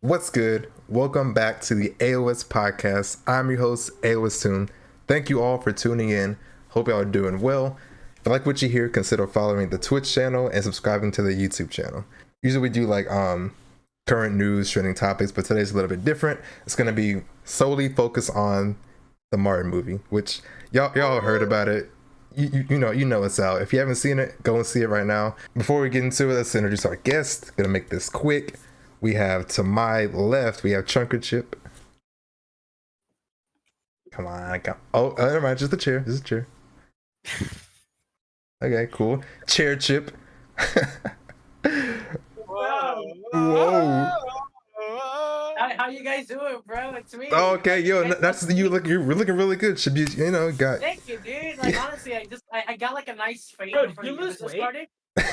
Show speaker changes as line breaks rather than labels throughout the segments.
What's good? Welcome back to the AOS podcast. I'm your host, AOS Tune. Thank you all for tuning in. Hope y'all are doing well. If you like what you hear, consider following the Twitch channel and subscribing to the YouTube channel. Usually we do like current news, trending topics, but today's a little bit different. It's gonna be solely focused on the Mario movie, which y'all heard about it. You know it's out. If you haven't seen it, go and see it right now. Before we get into it, let's introduce our guest. Gonna make this quick. We have to my left, we have Chunker Chip. Come on, never mind, just a chair. Just a chair. Okay, cool. Chair Chip.
Whoa.
Whoa.
How you guys doing, bro? It's me.
Okay, yo, that's
you.
you're looking really good. Should be, got.
Thank you, dude. Like honestly, I got like a nice fade
Bro,
before
did you
the
lose
business
weight?
started. I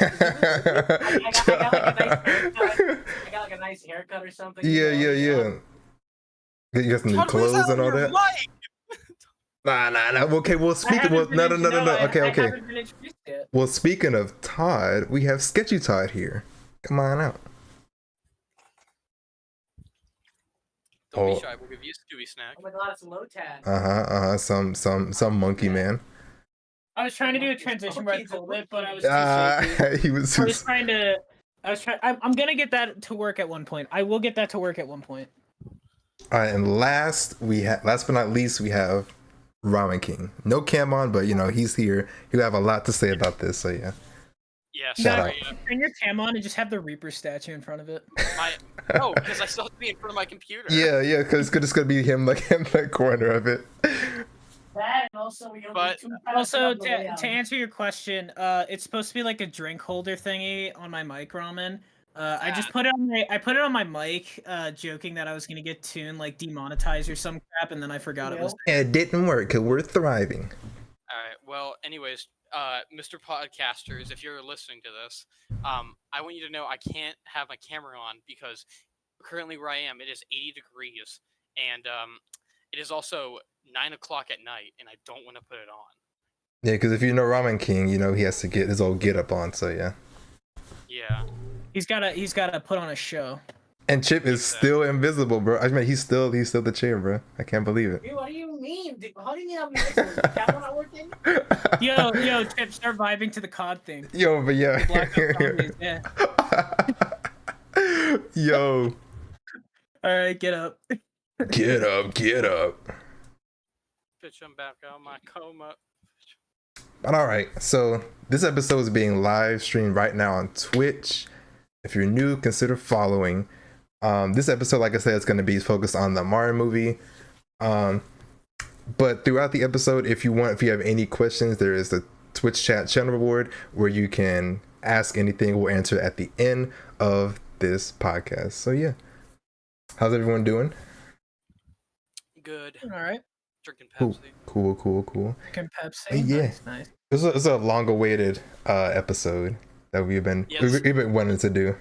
got like a nice haircut. I got like a nice haircut or something.
Yeah. You got some new clothes and all that. Nah. Okay, well, speaking. Well, no. Okay.
I haven't been introduced yet.
Well, speaking of Todd, we have Sketchy Todd here. Come on out.
Don't be shy. We'll give you a Stewie snack.
Oh my god, it's low tad.
Some monkey man.
I was trying to do a transition where I pulled it, but I was too shaky.
He was.
I was trying to. I'm gonna get that to work at one point. I will get that to work at one point.
All right, and last but not least, we have Ramen King. No Cam on, but he's here. He'll have a lot to say about this. So yeah.
Yeah,
Shout
sorry. Turn your cam on and just have the Reaper statue in front of it.
Oh,
Because I still have to be in front of my computer.
Yeah, because it's gonna be him like in the corner of it.
That and also
To answer your question, it's supposed to be like a drink holder thingy on my mic, Ramen. I just put it on my mic, joking that I was gonna get tuned like demonetized or some crap, and then I forgot it was.
It didn't work because we're thriving.
All right. Well, anyways, Mr. Podcasters, if you're listening to this, I want you to know I can't have my camera on because currently where I am, it is 80 degrees, and it is also 9 o'clock at night, and I don't want to put it on.
Yeah, because if you know Ramen King, he has to get his old get up on. So yeah.
Yeah. He's gotta put on a show.
And Chip is still invisible, bro. I mean, he's still the chair, bro. I can't believe it.
Dude, what do you mean? How do you mean I'm invisible? Is the camera not working?
Yo, Chip, start vibing to the COD thing.
Yo, but yeah.
Yeah.
Yo.
All right, get up.
Get up.
Bitch, I'm back out of my coma.
But all right, so this episode is being live streamed right now on Twitch. If you're new, consider following. This episode, like I said, is going to be focused on the Mario movie. But throughout the episode, if you have any questions, there is the Twitch chat channel board where you can ask anything. We'll answer at the end of this podcast. So yeah, how's everyone doing?
Good.
All right.
Drinking Pepsi.
Cool.
Drinking Pepsi.
Yeah.
Nice.
This is a long-awaited episode that we've been wanting to do.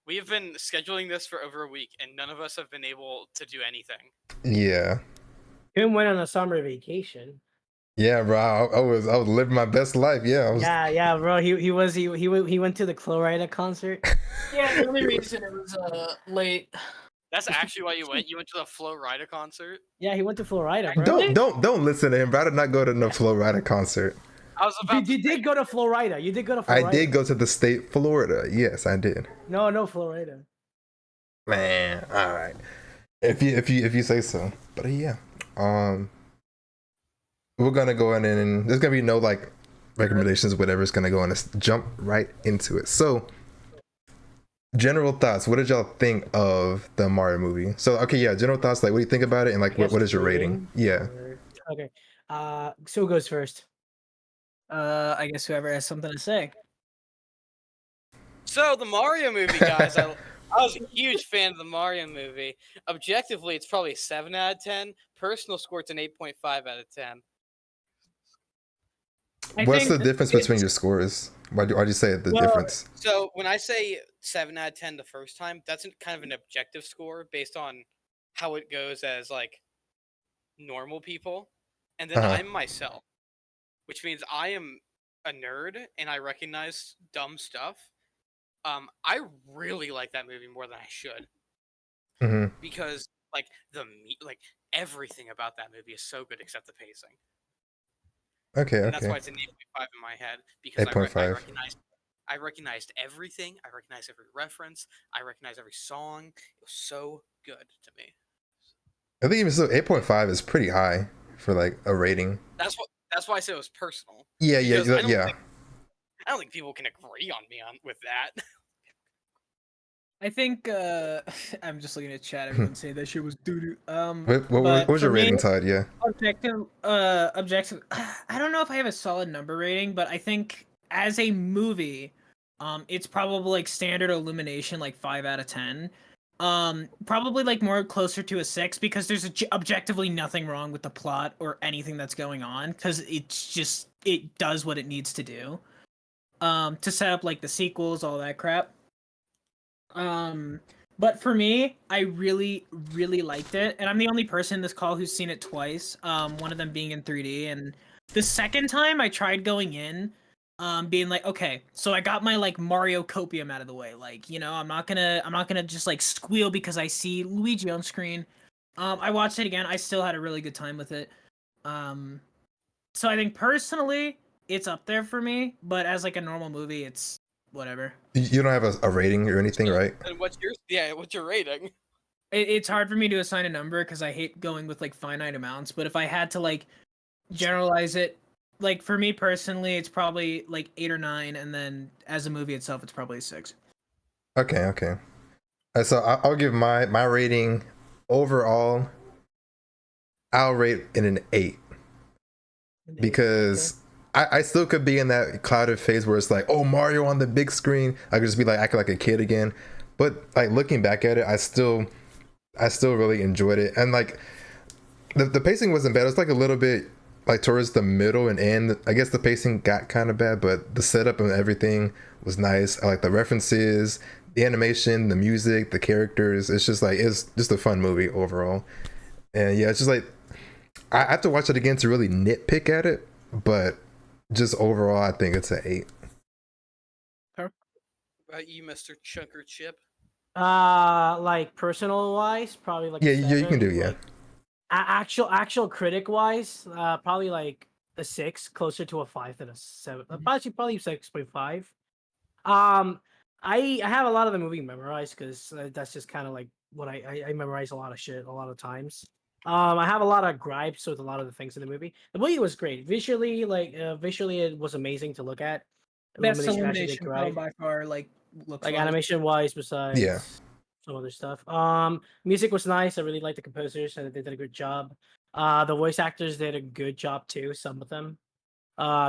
We have been scheduling this for over a week, and none of us have been able to do anything.
Yeah.
Him went on a summer vacation.
Yeah, bro. I was living my best life. Yeah.
Yeah, bro. He went to the Chlorida concert. Yeah, the only reason it was late.
That's actually why you went. You went to the Flo Rida concert.
Yeah, he went to Florida, bro.
Don't listen to him, bro. I did not go to no Flo Rida concert.
I was about.
You did go to Florida. You did go to Florida.
I did go to the state Florida. Yes, I did.
No, Florida.
Man, all right. If you say so. But yeah, we're gonna go in and there's gonna be no like recommendations, whatever. It's gonna go on. Let's jump right into it. So, general thoughts. What did y'all think of the Mario movie? So, okay, yeah, general thoughts. Like, what do you think about it? And like, what is your rating? Yeah.
Okay. So who goes first?
I guess whoever has something to say. So the Mario movie, guys. I was a huge fan of the Mario movie. Objectively, it's probably a 7 out of 10. Personal score, it's an 8.5 out of 10.
What's the difference between your scores? Why'd you say the difference?
So when I say 7 out of 10 the first time, that's kind of an objective score based on how it goes as like normal people, and then I'm myself, which means I am a nerd and I recognize dumb stuff. I really like that movie more than I should.
Hmm.
because like like everything about that movie is so good except the pacing,
Okay,
and that's
okay.
why it's an 8.5 in my head because
8.5.
I recognized everything. I recognized every reference. I recognized every song. It was so good to me.
I think even so, 8.5 is pretty high for like a rating.
That's why I said it was personal.
Yeah,
Because
yeah, yeah.
I don't think people can agree on me with that.
I think I'm just looking at chat. Everyone say that shit was doo doo.
What
But
was
for
your
me,
rating, Todd? Yeah.
objective. I don't know if I have a solid number rating, but I think as a movie, it's probably like standard illumination, like 5 out of 10. Probably like more closer to a 6 because there's objectively nothing wrong with the plot or anything that's going on because it does what it needs to do. To set up like the sequels, all that crap. But for me, I really, really liked it, and I'm the only person in this call who's seen it twice. One of them being in 3D, and the second time I tried going in, being like, okay, so I got my like Mario copium out of the way. Like, I'm not gonna just like squeal because I see Luigi on screen. I watched it again. I still had a really good time with it. Um, so I think personally, it's up there for me, but as like a normal movie, it's whatever.
You don't have a rating or anything, right?
And what's your rating?
It's hard for me to assign a number because I hate going with like finite amounts. But if I had to like generalize it, like for me personally, it's probably like 8 or 9, and then as a movie itself, it's probably a 6.
Okay, okay. So I'll give my rating overall. I'll rate it an 8 because I still could be in that clouded phase where it's like, oh, Mario on the big screen. I could just be like acting like a kid again. But like looking back at it, I still really enjoyed it, and like the pacing wasn't bad. It was like a little bit like towards the middle and end. I guess the pacing got kind of bad, but the setup and everything was nice. I like the references, the animation, the music, the characters. It's just like it's just a fun movie overall. And yeah, it's just like I have to watch it again to really nitpick at it, but just overall, I think it's an 8.
About you, Mr. Chunker Chip?
Like personal wise, probably like
Yeah,
a
yeah, you can
7.
do, yeah.
Like actual critic wise, probably like a 6, closer to a 5 than a 7. Probably 6.5. Um, I have a lot of the movie memorized because that's just kind of like what I memorize a lot of shit a lot of times. I have a lot of gripes with a lot of the things in the movie. The movie was great visually, visually it was amazing to look at.
Best
Illumination actually did
elimination film
great,
by far, like looks
like
wise.
animation wise.
Yeah.
Besides some other stuff, music was nice. I really liked the composers and they did a good job. The voice actors did a good job too. Some of them.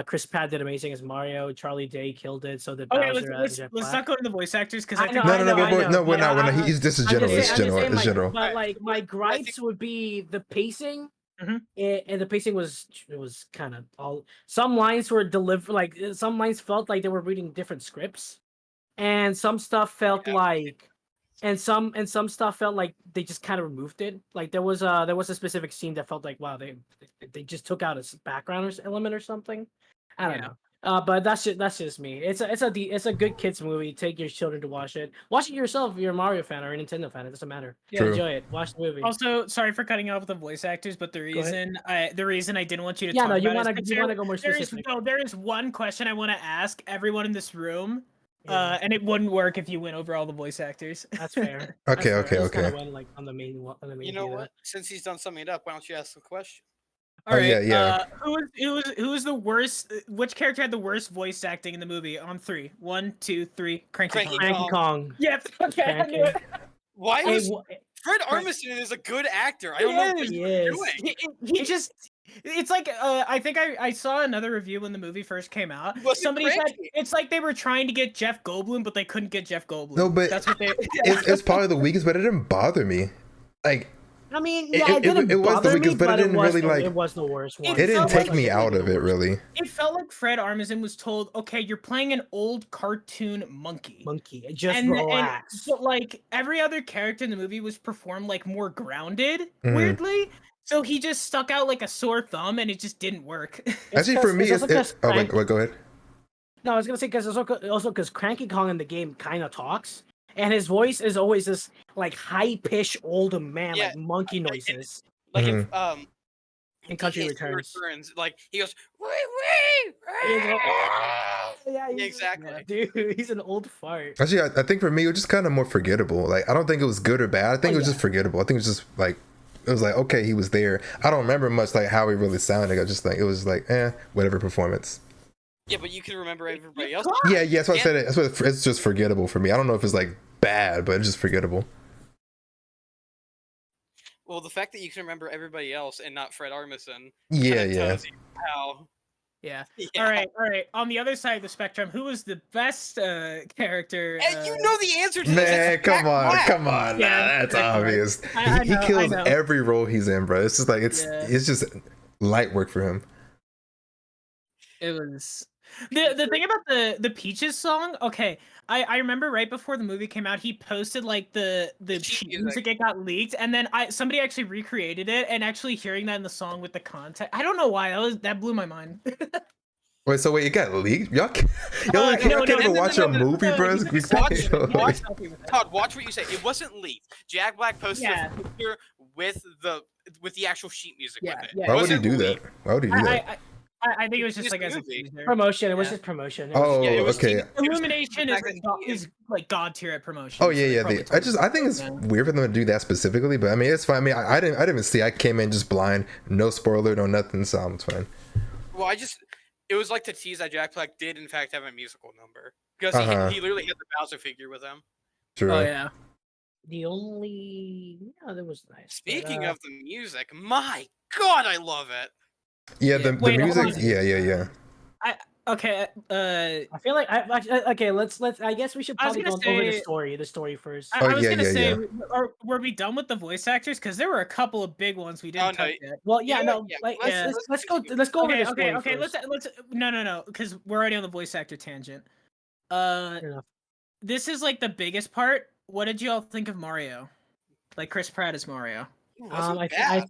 Chris Pratt did amazing as Mario. Charlie Day killed it. So did
Okay,
Bowser as Jet
let's
Black.
not go into the voice actors because I
I
think
know,
No,
I
no,
know,
no,
I
but
know.
no, we're
but
not. We're not.
I-
This is
I'm
general.
just
It's
saying, I'm just
general.
saying,
It's general.
but like my gripes would be the pacing,
Mhm.
and the pacing was kind of all. Some lines were delivered like some lines felt like they were reading different scripts, and some stuff felt
Yeah.
like, and some stuff felt like they just kind of removed it. Like there was a specific scene that felt like wow they just took out a background element or something. I don't
Yeah.
know. But that's just me. It's a good kids movie. Take your children to watch it. Watch it yourself if you're a Mario fan or a Nintendo fan. It doesn't matter.
True.
Enjoy it. Watch the movie.
Also, sorry for cutting off the voice actors, but
Go ahead.
the reason I didn't want you to
Yeah,
talk
no, you
about
wanna
it is
you wanna go more
there is
specific.
there is one question I want to ask everyone in this room,
Yeah.
and it wouldn't work if you went over all the voice actors.
That's fair.
Okay,
That's fair.
okay,
I just kind of
okay.
went like on the main one. On the main
You know
view of
what?
it.
Since he's done summing it up, why don't you ask the question?
All
Oh,
right.
yeah, yeah.
Who is the worst? Which character had the worst voice acting in the movie? On 3. 1, 2, 3. Cranky
Cranky
Kong.
Cranky
Kong.
Kong.
Yep. Okay. I
Cranky.
knew it.
Why
Hey,
was Fred Armisen is a good actor? I don't know what he's
He is.
doing.
He just. It's like I think I saw another review when the movie first came out.
He wasn't
Somebody said
cranky.
it's like they were trying to get Jeff Goldblum, but they couldn't get Jeff Goldblum.
No, but
that's what they.
it's probably the weakest, but it didn't bother me. Like
I mean,
It-
yeah,
it-
didn't
it was the
bother me,
weakest, but it didn't really, like-
it was the worst one.
it didn't
felt
take
like
me
it
out
was
of
the
it
worst.
really.
It felt like Fred Armisen was told, "Okay, you're playing an old cartoon monkey."
Monkey, just
and
relax.
but like every other character in the movie was performed like more grounded,
Mhm.
weirdly. So he just stuck out like a sore thumb, and it just didn't work.
Actually, for me,
it's also 'cause
oh wait, go ahead.
No, I was gonna say because also because Cranky Kong in the game kind of talks,
and his voice is always this like high pitched old man,
Yeah,
like monkey noises.
Like
Mhm.
if
In Country
he
Returns.
returns, like he goes, wee
He is
wee.
yeah, he's,
Exactly.
yeah, dude, he's an old fart.
Actually, I think for me, it was just kind of more forgettable. Like, I don't think it was good or bad. I think it was just forgettable. I think it was just like, it was like, okay, he was there. I don't remember much like how he really sounded. I just like, it was like, whatever performance.
Yeah, but you can remember everybody else.
Yeah, that's what I said. That's what it's just forgettable for me. I don't know if it's like bad, but it's just forgettable.
Well, the fact that you can remember everybody else and not Fred Armisen
Yeah,
kinda tells you how.
Yeah.
Yeah.
All right. On the other side of the spectrum, who was the best character?
And you know the answer to this.
Man,
It's
come
Jack
on,
Black.
come on.
Yeah,
Nah, that's
Jack Black.
obvious.
I
He
know,
kills
I know.
every role he's in, bro. It's just like it's just light work for him.
It was the thing about the Peaches song. Okay, I remember right before the movie came out, he posted like the
sheet
sheet
music.
music. It got leaked, and then somebody actually recreated it, and actually hearing that in the song with the context, I don't know why that blew my mind.
Wait, so it got leaked? Y'all can't even watch a movie, bro.
Todd, watch what you say. It wasn't leaked. Jack Black posted
Yeah.
a picture with the actual sheet music with it.
Yeah.
Why
It
would he
wasn't
do
leaked.
that? Why would he do that?
I think it was just
It's
like as a
movie.
teaser.
Promotion. It was
Yeah.
just promotion.
Oh,
Yeah, it was
okay.
TV.
Illumination
It was
is like god tier at promotion.
Oh
so
yeah,
they
yeah.
probably
I
told
think it's weird for them to do that specifically, but I mean it's fine. I mean I didn't even see. I came in just blind, no spoiler, no nothing, so it's fine.
Well, it was like to tease that Jack Black did in fact have a musical number because he literally had the Bowser figure with him.
True.
Oh yeah.
The only that was nice.
Speaking of the music, my God, I love it.
Yeah, the
Wait, hold
music.
on.
Yeah.
Okay.
I feel like okay. Let's. I guess we should
I was
probably
gonna
go over
say-
the story first.
I was
yeah,
gonna
yeah,
say,
yeah.
were we done with the voice actors? Because there were a couple of big ones we didn't
no,
touch yet.
Well, yeah,
You know
no.
what? Yeah,
Like,
let's
let's go over
Okay,
the story
okay.
first.
Let's no, because we're already on the voice actor tangent.
Fair enough.
This is like the biggest part. What did you all think of Mario? Like Chris Pratt as Mario.
It wasn't
I
bad.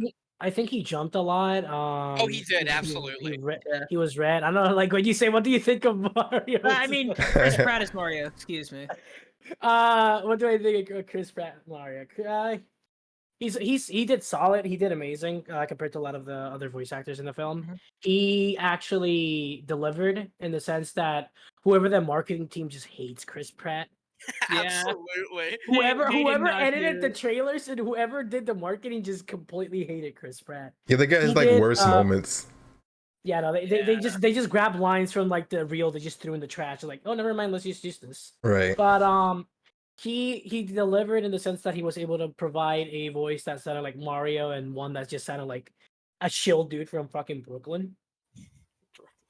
think he jumped a lot.
He did, absolutely.
He was red. I don't know. Like when you say, "What do you think of Mario?"
I mean, Chris Pratt as Mario. Excuse me.
What do I think of Chris Pratt Mario? He did solid. He did amazing compared to a lot of the other voice actors in the film.
Mhm.
He actually delivered in the sense that whoever the marketing team just hates Chris Pratt.
Yeah.
Absolutely.
Whoever
they did not
edited the
do-
trailers and whoever did the marketing just completely hated Chris Pratt.
Yeah, the guy has
He
like
did,
worst moments.
Yeah, no, they just grabbed lines from like the reel they just threw in the trash. They're like, oh, never mind, let's just use this.
Right.
But he delivered in the sense that he was able to provide a voice that sounded like Mario and one that just sounded like a chill dude from fucking Brooklyn.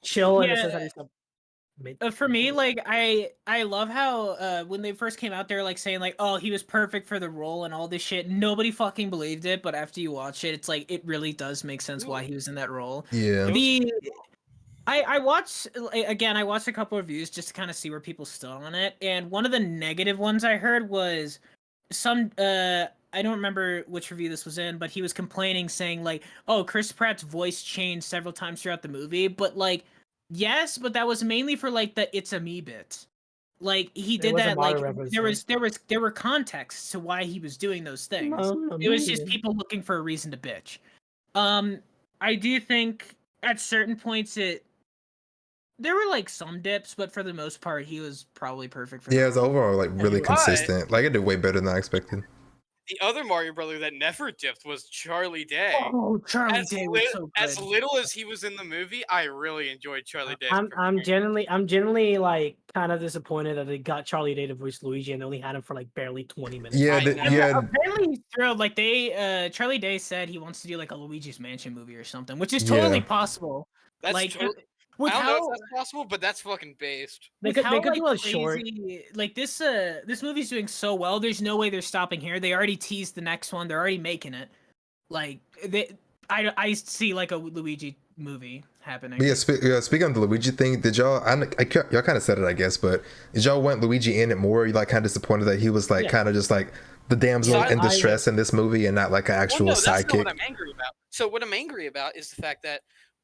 Chill in the sense that he's
For me, like I love how when they first came out, they were like saying like, oh, he was perfect for the role and all this shit. Nobody fucking believed it, but after you watch it, it's like it really does make sense why he was in that role.
Yeah.
I watched again. I watched a couple of reviews just to kind of see where people stood on it, and one of the negative ones I heard was some I don't remember which review this was in, but he was complaining saying like, oh, Chris Pratt's voice changed several times throughout the movie, but like. Yes, but that was mainly for like the "It's a Me" bit. Like he did that. Like there were contexts to why he was doing those things. It was just people looking for a reason to bitch. I do think at certain points there were like some dips, but for the most part, he was probably perfect for.
Yeah, it's overall like really consistent. Like it did way better than I expected.
The other Mario brother that never dipped was Charlie Day.
Oh, Charlie Day was so good.
As little as he was in the movie, I really enjoyed Charlie Day.
I'm generally like kind of disappointed that they got Charlie Day to voice Luigi and they only had him for like barely 20 minutes.
Yeah,
apparently he's thrilled. Like Charlie Day said he wants to do like a Luigi's Mansion movie or something, which is totally possible.
That's
like
I don't know if that's possible, but that's fucking based.
They could do a short.
Like this movie's doing so well. There's no way they're stopping here. They already teased the next one. They're already making it. Like I see like a Luigi movie happening.
Yeah, speaking of the Luigi thing, did y'all? Y'all kind of said it, I guess, but did y'all want Luigi in it more? You like kind of disappointed that he was like kind of just like the damsel in distress in this movie and not like an actual sidekick. That's not
what I'm angry about. So what I'm angry about is the fact that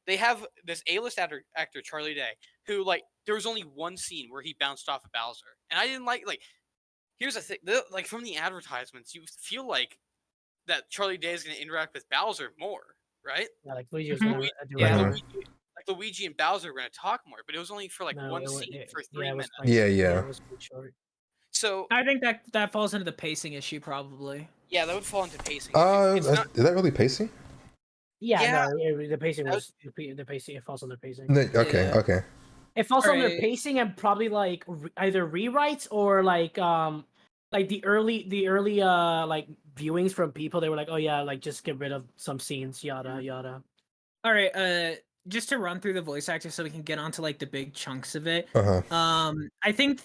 they have this A-list actor Charlie Day, who like there was only one scene where he bounced off of Bowser, and I didn't like here's the thing. Like from the advertisements, you feel like that Charlie Day is going to interact with Bowser more, right?
Yeah, like Luigi was
Mhm.
gonna do
Yeah.
more.
Like Luigi and Bowser were going to talk more, but it was only for like
No,
one
it,
scene for
yeah,
3
it was
minutes.
quite,
Yeah,
yeah,
yeah.
it was quite short.
So
I think that falls into the pacing issue probably.
yeah, that would fall into pacing.
Is
It's not,
that really pacing?
Yeah,
Yeah.
no, the pacing
That
was the pacing. It falls under pacing.
No, okay,
Yeah.
okay.
It falls under
Alright.
pacing and probably like either rewrites or like the early like viewings from people. They were like, oh yeah, like just get rid of some scenes, yada yada.
All right, just to run through the voice actors so we can get onto like the big chunks of it.
Uh huh.
I think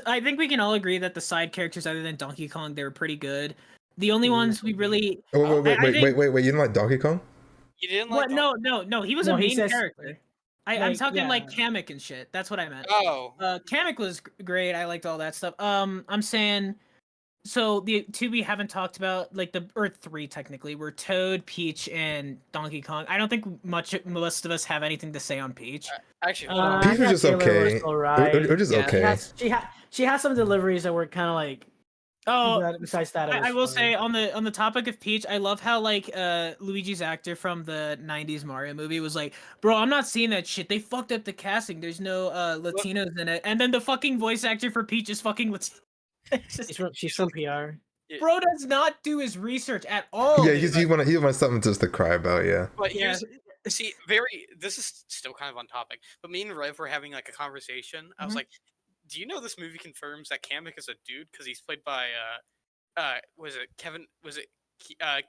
I think we can all agree that the side characters other than Donkey Kong, they were pretty good. The only ones we really
Wait,
Oh,
wait,
I
wait,
think-
wait, wait, wait. You didn't like Donkey Kong?
you didn't
what?
like.
No, he was
No,
a
he
main
says-
character. I'm
like,
talking like
yeah.
Kamek and shit. That's what I meant.
Oh,
Kamek was great. I liked all that stuff. I'm saying, so the two we haven't talked about, like or three technically, were Toad, Peach, and Donkey Kong. I don't think most of us have anything to say on Peach.
actually,
Peach was
Anya
just
Taylor
okay.
Was alright.
Or just
Yeah.
okay.
She had some deliveries that were kind of like.
Oh,
But besides that,
I will
was fine.
say on the topic of Peach, I love how like Luigi's actor from the '90s Mario movie was like, "Bro, I'm not seeing that shit. They fucked up the casting. There's no Latinos in it." And then the fucking voice actor for Peach is fucking Latino. It's just-
she's from PR.
Bro does not do his research at all.
Yeah,
dude.
he wants something just to cry about. Yeah.
but
Yeah.
see, this is still kind of on topic. But me and Rev were having like a conversation. I was
Mhm.
like, "Do you know this movie confirms that Kamek is a dude because he's played by was it Kevin? Was it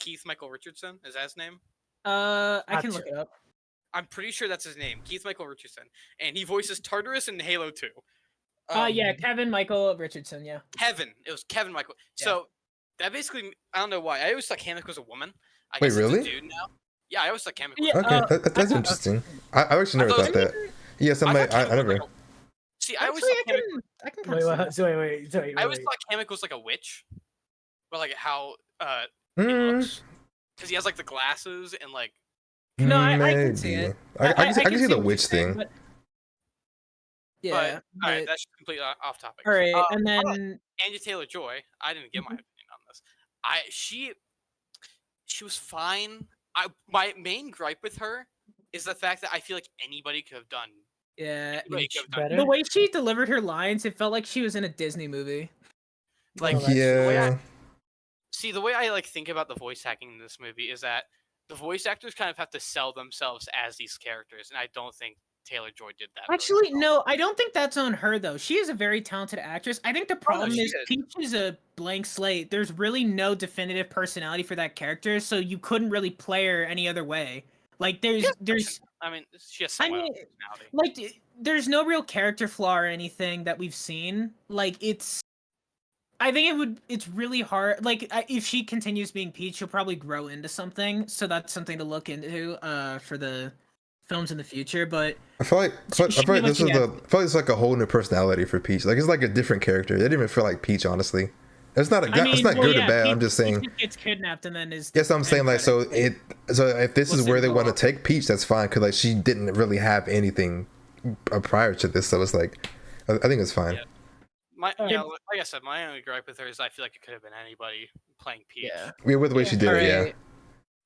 Keith Michael Richardson? Is that his name?
I can look it up.
I'm pretty sure that's his name, Keith Michael Richardson, and he voices Tartarus in Halo 2.
Yeah, Kevin Michael Richardson. Yeah.
Kevin. It was Kevin Michael.
Yeah.
So that basically, I don't know why. I always thought Kamek was a woman. I
Wait,
guess it's
really?
a dude now. Yeah, I always thought Kamek was.
Yeah,
Okay, that's
I-
interesting. I actually never
I
thought
thought-
that. Yes,
I thought Kamek
I
was
never.
like see, I always
Actually,
thought Kamek.
I can
Wait,
kinda see
what?
that.
Sorry.
I always thought Kamek was like a witch, but like how he
Mm,
looks, because he has like the glasses and like.
No, I can see
maybe.
it.
I can see
what
the
you're
witch
saying,
thing.
but-
But,
Yeah.
all right,
but-
that's completely off topic.
all right, and
but
then
Anya Taylor-Joy, I didn't get my
Mhm.
opinion on this. She was fine. My main gripe with her is the fact that I feel like anybody could have done.
yeah,
Anybody could have done.
better.
the way she delivered her lines, it felt like she was in a Disney movie.
Like
Oh, that's-
the way
Yeah.
see the way I like think about the voice acting in this movie is that the voice actors kind of have to sell themselves as these characters, and I don't think Taylor Joy did that. really
Actually,
well.
no, I don't think that's on her though. She is a very talented actress. I think the problem
she
is
is.
Peach is a blank slate. There's really no definitive personality for that character, so you couldn't really play her any other way. Like there's
I mean, she has
I
somewhat
mean,
of a personality.
like there's no real character flaw or anything that we've seen. Like I think it's really hard. Like if she continues being Peach, she'll probably grow into something. So that's something to look into for the films in the future. But
I feel like this is it's like a whole new personality for Peach. Like it's like a different character. It didn't even feel like Peach, honestly. It's not it's not good or bad. I'm just saying.
Peach gets kidnapped and then is.
Yes, I'm saying like so if this is where they want to take Peach, that's fine because like she didn't really have anything prior to this, so it's like I think it's fine.
Yeah. Like I said, my only gripe with her is I feel like it could have been anybody playing Peach.
Yeah.
Yeah, with the way she did it, yeah.
Alright,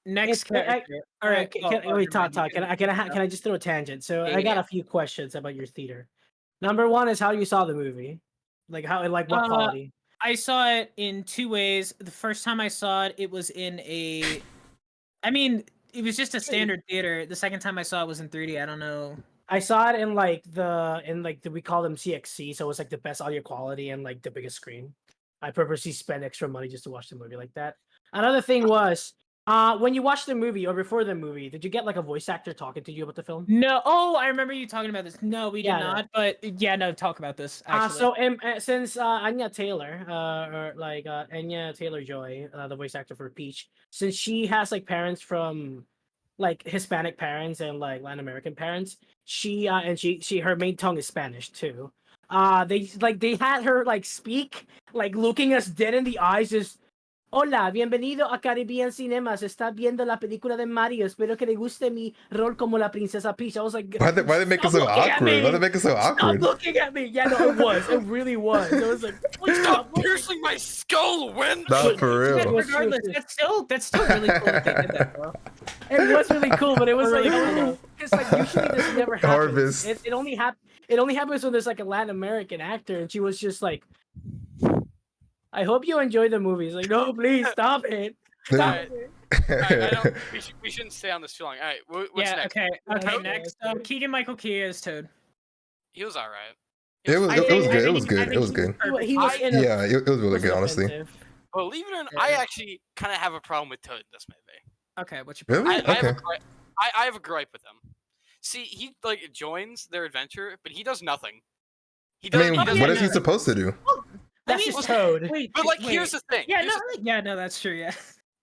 Next character. All right.
Wait, Todd. Can I just throw a tangent? So I got a few questions about your theater. Number one is how you saw the movie, like what quality.
I saw it in two ways. The first time I saw it, it was in a. I mean, it was just a standard theater. The second time I saw it was in 3D. I don't know.
I saw it in we call them CXC, so it's like the best audio quality and like the biggest screen. I purposely spent extra money just to watch the movie like that. Another thing was, when you watched the movie or before the movie, did you get like a voice actor talking to you about the film?
No. Oh, I remember you talking about this. No, we did
Yeah, no.
not. But yeah, no, talk about this. Actually.
So since Anya Taylor, Anya Taylor-Joy, the voice actor for Peach, since she has like parents from like Hispanic parents and like Latin American parents, she her main tongue is Spanish too. They had her like speak like looking us dead in the eyes, just Hola, bienvenido a Caribbean Cinemas. Está viendo la película de Mario. Espero que le guste mi rol como la Princesa Peach. I was like,
Why they make it
"Stop
so
looking at
awkward? Why they
me!
make it so
Stop
awkward?
looking at me!" Yeah, no, it was. It really was. It was like, please
Stop
stop.
piercing my skull, Wendy!
Not for
Yeah,
real.
was
regardless,
true.
that's still really cool that they did that, bro.
It was really cool, but it was
Really
like,
cool.
because like usually this never happens.
Harvest.
It only happens when there's like a Latin American actor, and she was just like, "I hope you enjoy the movie." It's like, no, please stop it. Stop
Alright.
it.
I don't. We shouldn't stay on this too long. All right, what's
Yeah,
next?
okay. Okay,
Toad?
next.
Yeah, Toad.
Keegan-Michael Key as Toad.
He was all right.
It was
I
it was
think- I
good. It
think
was
he- I
good.
think
It was
he
good.
perfect.
He was in
Yeah, it was really good, honestly.
offensive.
Believe it or not,
Yeah.
I actually kind of have a problem with Toad in this movie.
Okay, what's your
Really?
I have a
Okay.
gripe. I have a gripe with him. See, he like joins their adventure, but he does nothing. He
I
does.
mean,
he does
what is
nothing.
he supposed to do?
That's
mean,
just Toad.
Wait,
But like,
wait.
here's the thing.
Yeah,
Here's
no,
the-
yeah, no, that's true. Yeah.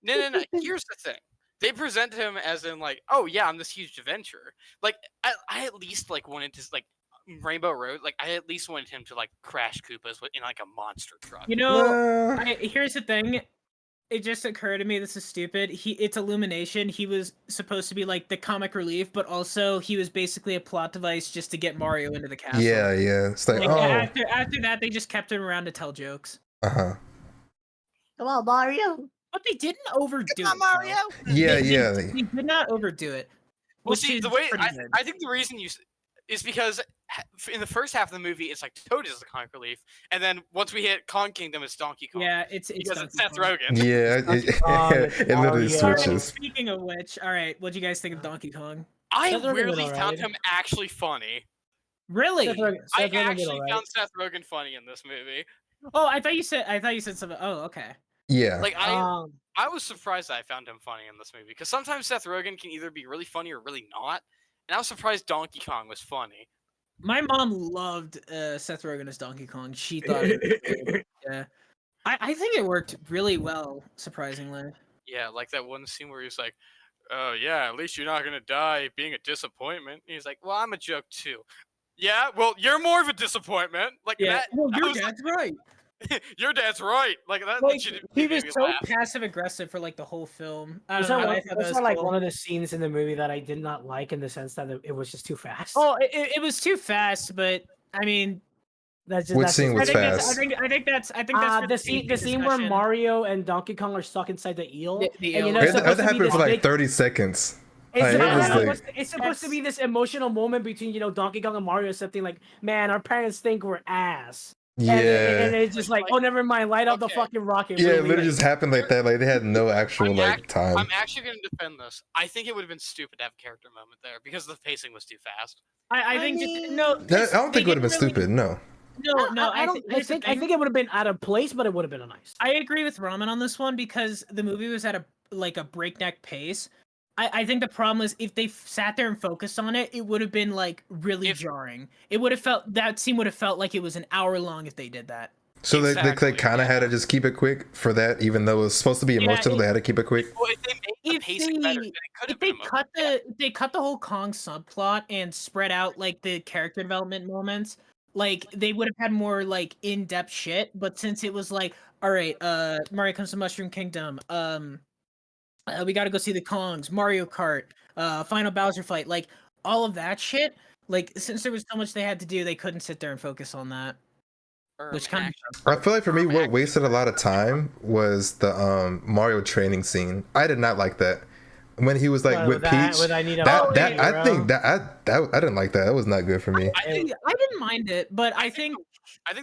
no. Here's the thing. They present him as in like, oh yeah, I'm this huge adventurer. Like, I at least like wanted to like Rainbow Road. Like, I at least wanted him to like crash Koopas in like a monster truck.
You know,
Nah.
here's the thing. It just occurred to me. This is stupid. It's Illumination. He was supposed to be like the comic relief, but also he was basically a plot device just to get Mario into the castle.
Yeah. It's like,
Like,
oh,
after that, they just kept him around to tell jokes.
uh-huh.
Come on, Mario.
But they didn't overdo
Come on,
it.
Mario.
though.
Yeah,
They did not overdo it.
Well,
Which
see,
is
the way
pretty good.
I think the reason is because in the first half of the movie, it's like Toad is the comic relief, and then once we hit Kong Kingdom, it's Donkey Kong.
Yeah, it's
because
Donkey
it's Seth
Kong.
Rogen.
Yeah, it literally
yeah.
Alright,
switches.
speaking of which, all right, what do you guys think of Donkey Kong?
I
Seth Rogen did
weirdly
alright.
found him actually funny.
Really?
Seth Rogen
I
did
actually
alright.
found Seth Rogen funny in this movie.
Oh, I thought you said something. Oh, okay.
Yeah.
Like
Um,
I was surprised that I found him funny in this movie because sometimes Seth Rogen can either be really funny or really not, and I was surprised Donkey Kong was funny.
My mom loved Seth Rogen as Donkey Kong. She thought it was good. Yeah. I think it worked really well, surprisingly.
Yeah, like that one scene where he's like, "Oh yeah, at least you're not gonna die being a disappointment." And he's like, "Well, I'm a joke too." Yeah, well, you're more of a disappointment. Like that.
Well,
that
your
was like,
dad's right.
your dad's right. Like that.
Like,
should
he
made
was
me
so
laugh.
passive aggressive for like the whole film. I
was
don't
that,
know. I
one,
thought
was
that
that
was
like
cool.
one of the scenes in the movie that I did not like in the sense that it was just too fast?
Oh, it was too fast, but I mean,
that's just
Which
that's
scene
just-
was
I think
fast?
I think that's for
the scene where
discussion.
Mario and Donkey Kong are stuck inside the eel.
The
and you
eel.
know,
It
it's supposed to be
happened
this
for like
big-
30 seconds.
It's,
Like, it
supposed-
was
it's
like-
supposed, it's supposed to be this emotional moment between Donkey Kong and Mario accepting like, man, our parents think we're ass. And
Yeah.
it's just like, oh, never mind, light up the
Okay.
fucking rocket.
Yeah,
we're
it literally
leaving.
just happened like that. Like they had no actual
I'm
like time.
I'm actually going to defend this. I think it would have been stupid to have a character moment there because the pacing was too fast.
I think just no.
I don't think it would have been stupid. No.
No,
I don't. I think it would have been out of place, but it would have been a nice.
I agree with Ramen on this one because the movie was at a breakneck pace. I think the problem is if they sat there and focused on it, it would have been like really jarring. It would have felt that scene would have felt like it was an hour long if they did that.
So
Exactly,
they kind of had to just keep it quick for that, even though it was supposed to be emotional. They had to keep it quick.
Well, if they made the
If
pacing better, then it could have
If they
been
cut the whole Kong subplot and spread out like the character development moments, like they would have had more like in-depth shit. But since it was like, all right, Mario comes to Mushroom Kingdom, we got to go see the Kongs, Mario Kart, final Bowser fight, like all of that shit. Like since there was so much they had to do, they couldn't sit there and focus on that. Which kind of
I feel like for me, what wasted a lot of time was the Mario training scene. I did not like that when he was like with Peach.
I need a
That I
hero.
think that I didn't like that. That was not good for me.
I didn't mind it, but I think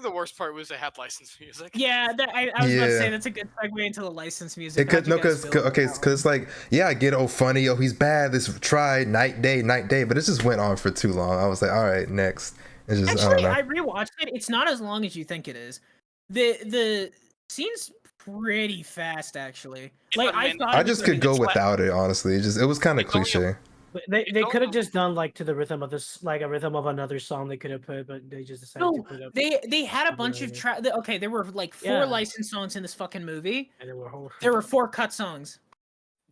the worst part was they had licensed music.
yeah, I was about to say
Yeah.
that's a good segue into the licensed music.
It could
How'd you
no,
guys
cause
feel about
okay,
that
cause like yeah, I get oh funny, oh he's bad. This try night day, but it just went on for too long. I was like, all right, next. It's just
Actually,
I
I
don't know.
rewatched it. It's not as long as you think it is. The scene's pretty fast, actually.
It's
Like
a
I
minute.
thought,
I
it
just
was
could
gonna
go
be
without it, honestly. It was kind of
It's only a-
cliche.
But they
Don't
could have
know.
just done like to the rhythm of this, like a rhythm of another song they could have put, but they just decided to
No,
put up.
they had a bunch of
Copyrighted.
Okay, there were like 4
Yeah.
licensed songs in this fucking movie.
And there were whole.
There were 4 cut songs.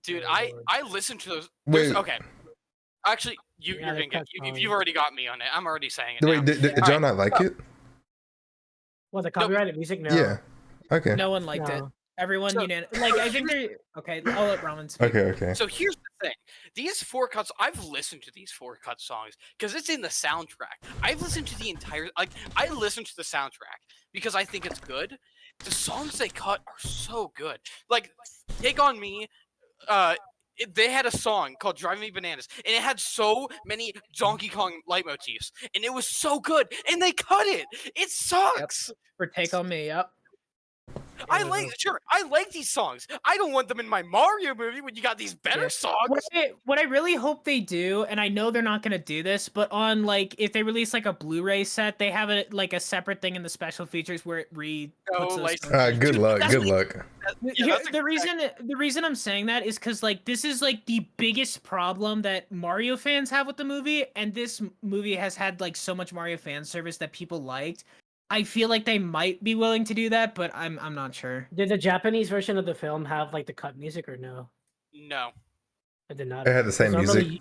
Dude,
Oh,
I
Lord.
listened to those.
Wait.
Okay. Actually,
Yeah,
you're
they
gonna get
cut songs.
you've already got me on it. I'm already saying it.
Wait,
now.
did
All
y'all not like it?
What, the copyrighted music? No.
Yeah. Okay.
No one liked it.
No.
Everyone
So-
like I think they're okay. I'll let Ramen speak.
Okay.
So here's the thing: these 4 cuts, I've listened to these 4 cut songs because it's in the soundtrack. I've listened to the entire, like, I listened to the soundtrack because I think it's good. The songs they cut are so good. Like, Take on Me, they had a song called "Driving Me Bananas," and it had so many Donkey Kong leitmotifs, and it was so good, and they cut it. It sucks.
For Take on Me. Yep.
I like these songs. I don't want them in my Mario movie when you got these better
Yeah.
songs.
What I really hope they do, and I know they're not gonna do this, but on like if they release like a Blu-ray set, they have a separate thing in the special features where it puts those
like-
songs.
Good luck.
That's
Good
like-
luck.
The reason I'm saying that is because like this is like the biggest problem that Mario fans have with the movie, and this movie has had like so much Mario fan service that people liked. I feel like they might be willing to do that, but I'm not sure.
Did the Japanese version of the film have like the cut music or no?
No.
It did not.
It had the same music.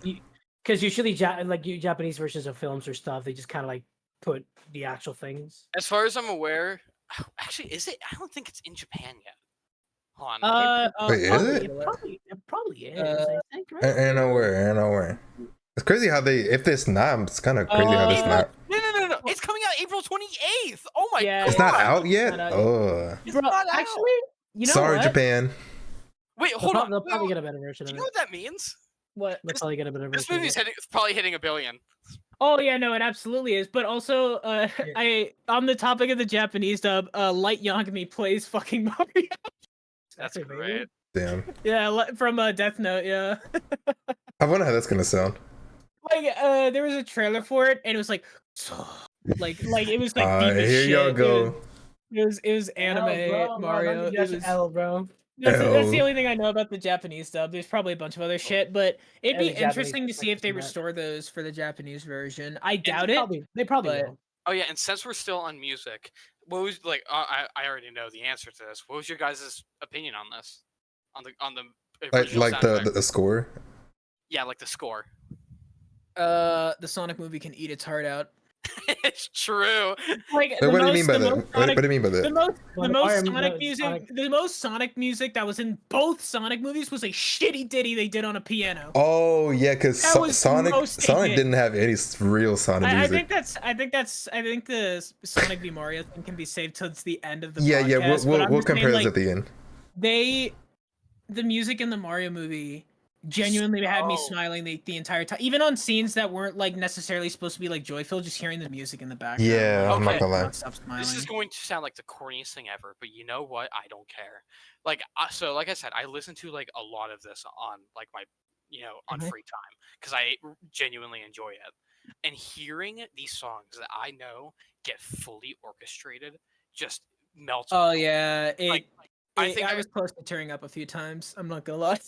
Because usually, Japanese versions of films or stuff, they just kind of like put the actual things.
As far as I'm aware, actually, is it? I don't think it's in Japan yet. Hold on.
Wait, is
probably,
it?
It probably is.
Uh,
I think, right?
Ain't nowhere. It's crazy how they. If it's not, it's kind of crazy how it's not.
No. It's coming out April 28th. Oh my
Yeah.
god.
It's not out yet.
Not out
Oh,
It's
Bro,
not out.
actually, you know
sorry,
what?
Japan.
Wait,
They'll,
hold
prob-
on.
they'll
Wait,
probably
wait,
get a better version
do
of
you know
it.
what that means?
What?
They'll probably get a better
This
version.
movie's probably hitting $1 billion.
Oh yeah, no, it absolutely is. But also,
Yeah.
I on the topic of the Japanese dub, Light Yagami plays fucking Mario.
That's
Actually,
great.
Damn.
Yeah, from Death Note. Yeah.
I wonder how that's gonna sound.
Like there was a trailer for it, and it was like like it was like deep as
Here
shit.
y'all go.
It was anime Mario. It was,
L, bro.
that's the
L.
only thing I know about the Japanese dub. There's probably a bunch of other shit, but it'd
Yeah,
be
the Japanese
interesting to see if they
perspective on
restore those for the Japanese version. I doubt it.
They probably
but-
will.
Oh yeah, and since we're still on music, what was like? I already know the answer to this. What was your guys' opinion on this? On the original
Like
soundtrack?
the score.
Yeah, like the score.
The Sonic movie can eat its heart out.
It's true.
Like
Wait, what do you mean by
the
that?
most
What
Sonic-
do you mean by
the
that?
most
Well,
the
the
most
Mario-
Sonic
the
music
Sonic-
the most Sonic music that was in both Sonic movies was a shitty ditty they did on a piano.
Oh yeah, because
That was
Sonic
most
Sonic
hit.
didn't have any real Sonic
I
music.
think the Sonic v Mario thing can be saved till it's the end of the
Yeah,
podcast.
we'll
but I'm
we'll
just saying,
compare this
like,
at the end.
the music in the Mario movie genuinely had me
So-
smiling the entire time, even on scenes that weren't like necessarily supposed to be like joyful. Just hearing the music in the background,
Yeah,
I'm not
I
gonna
lie.
could not stop smiling.
This is going to sound like the corniest thing ever, but you know what? I don't care. Like, so like I said, I listen to like a lot of this on like my, on
Mhm.
free time because I genuinely enjoy it. And hearing these songs that I know get fully orchestrated just melts.
Oh
my heart.
yeah,
Like, I think
I
I-
was close to tearing up a few times. I'm not gonna lie.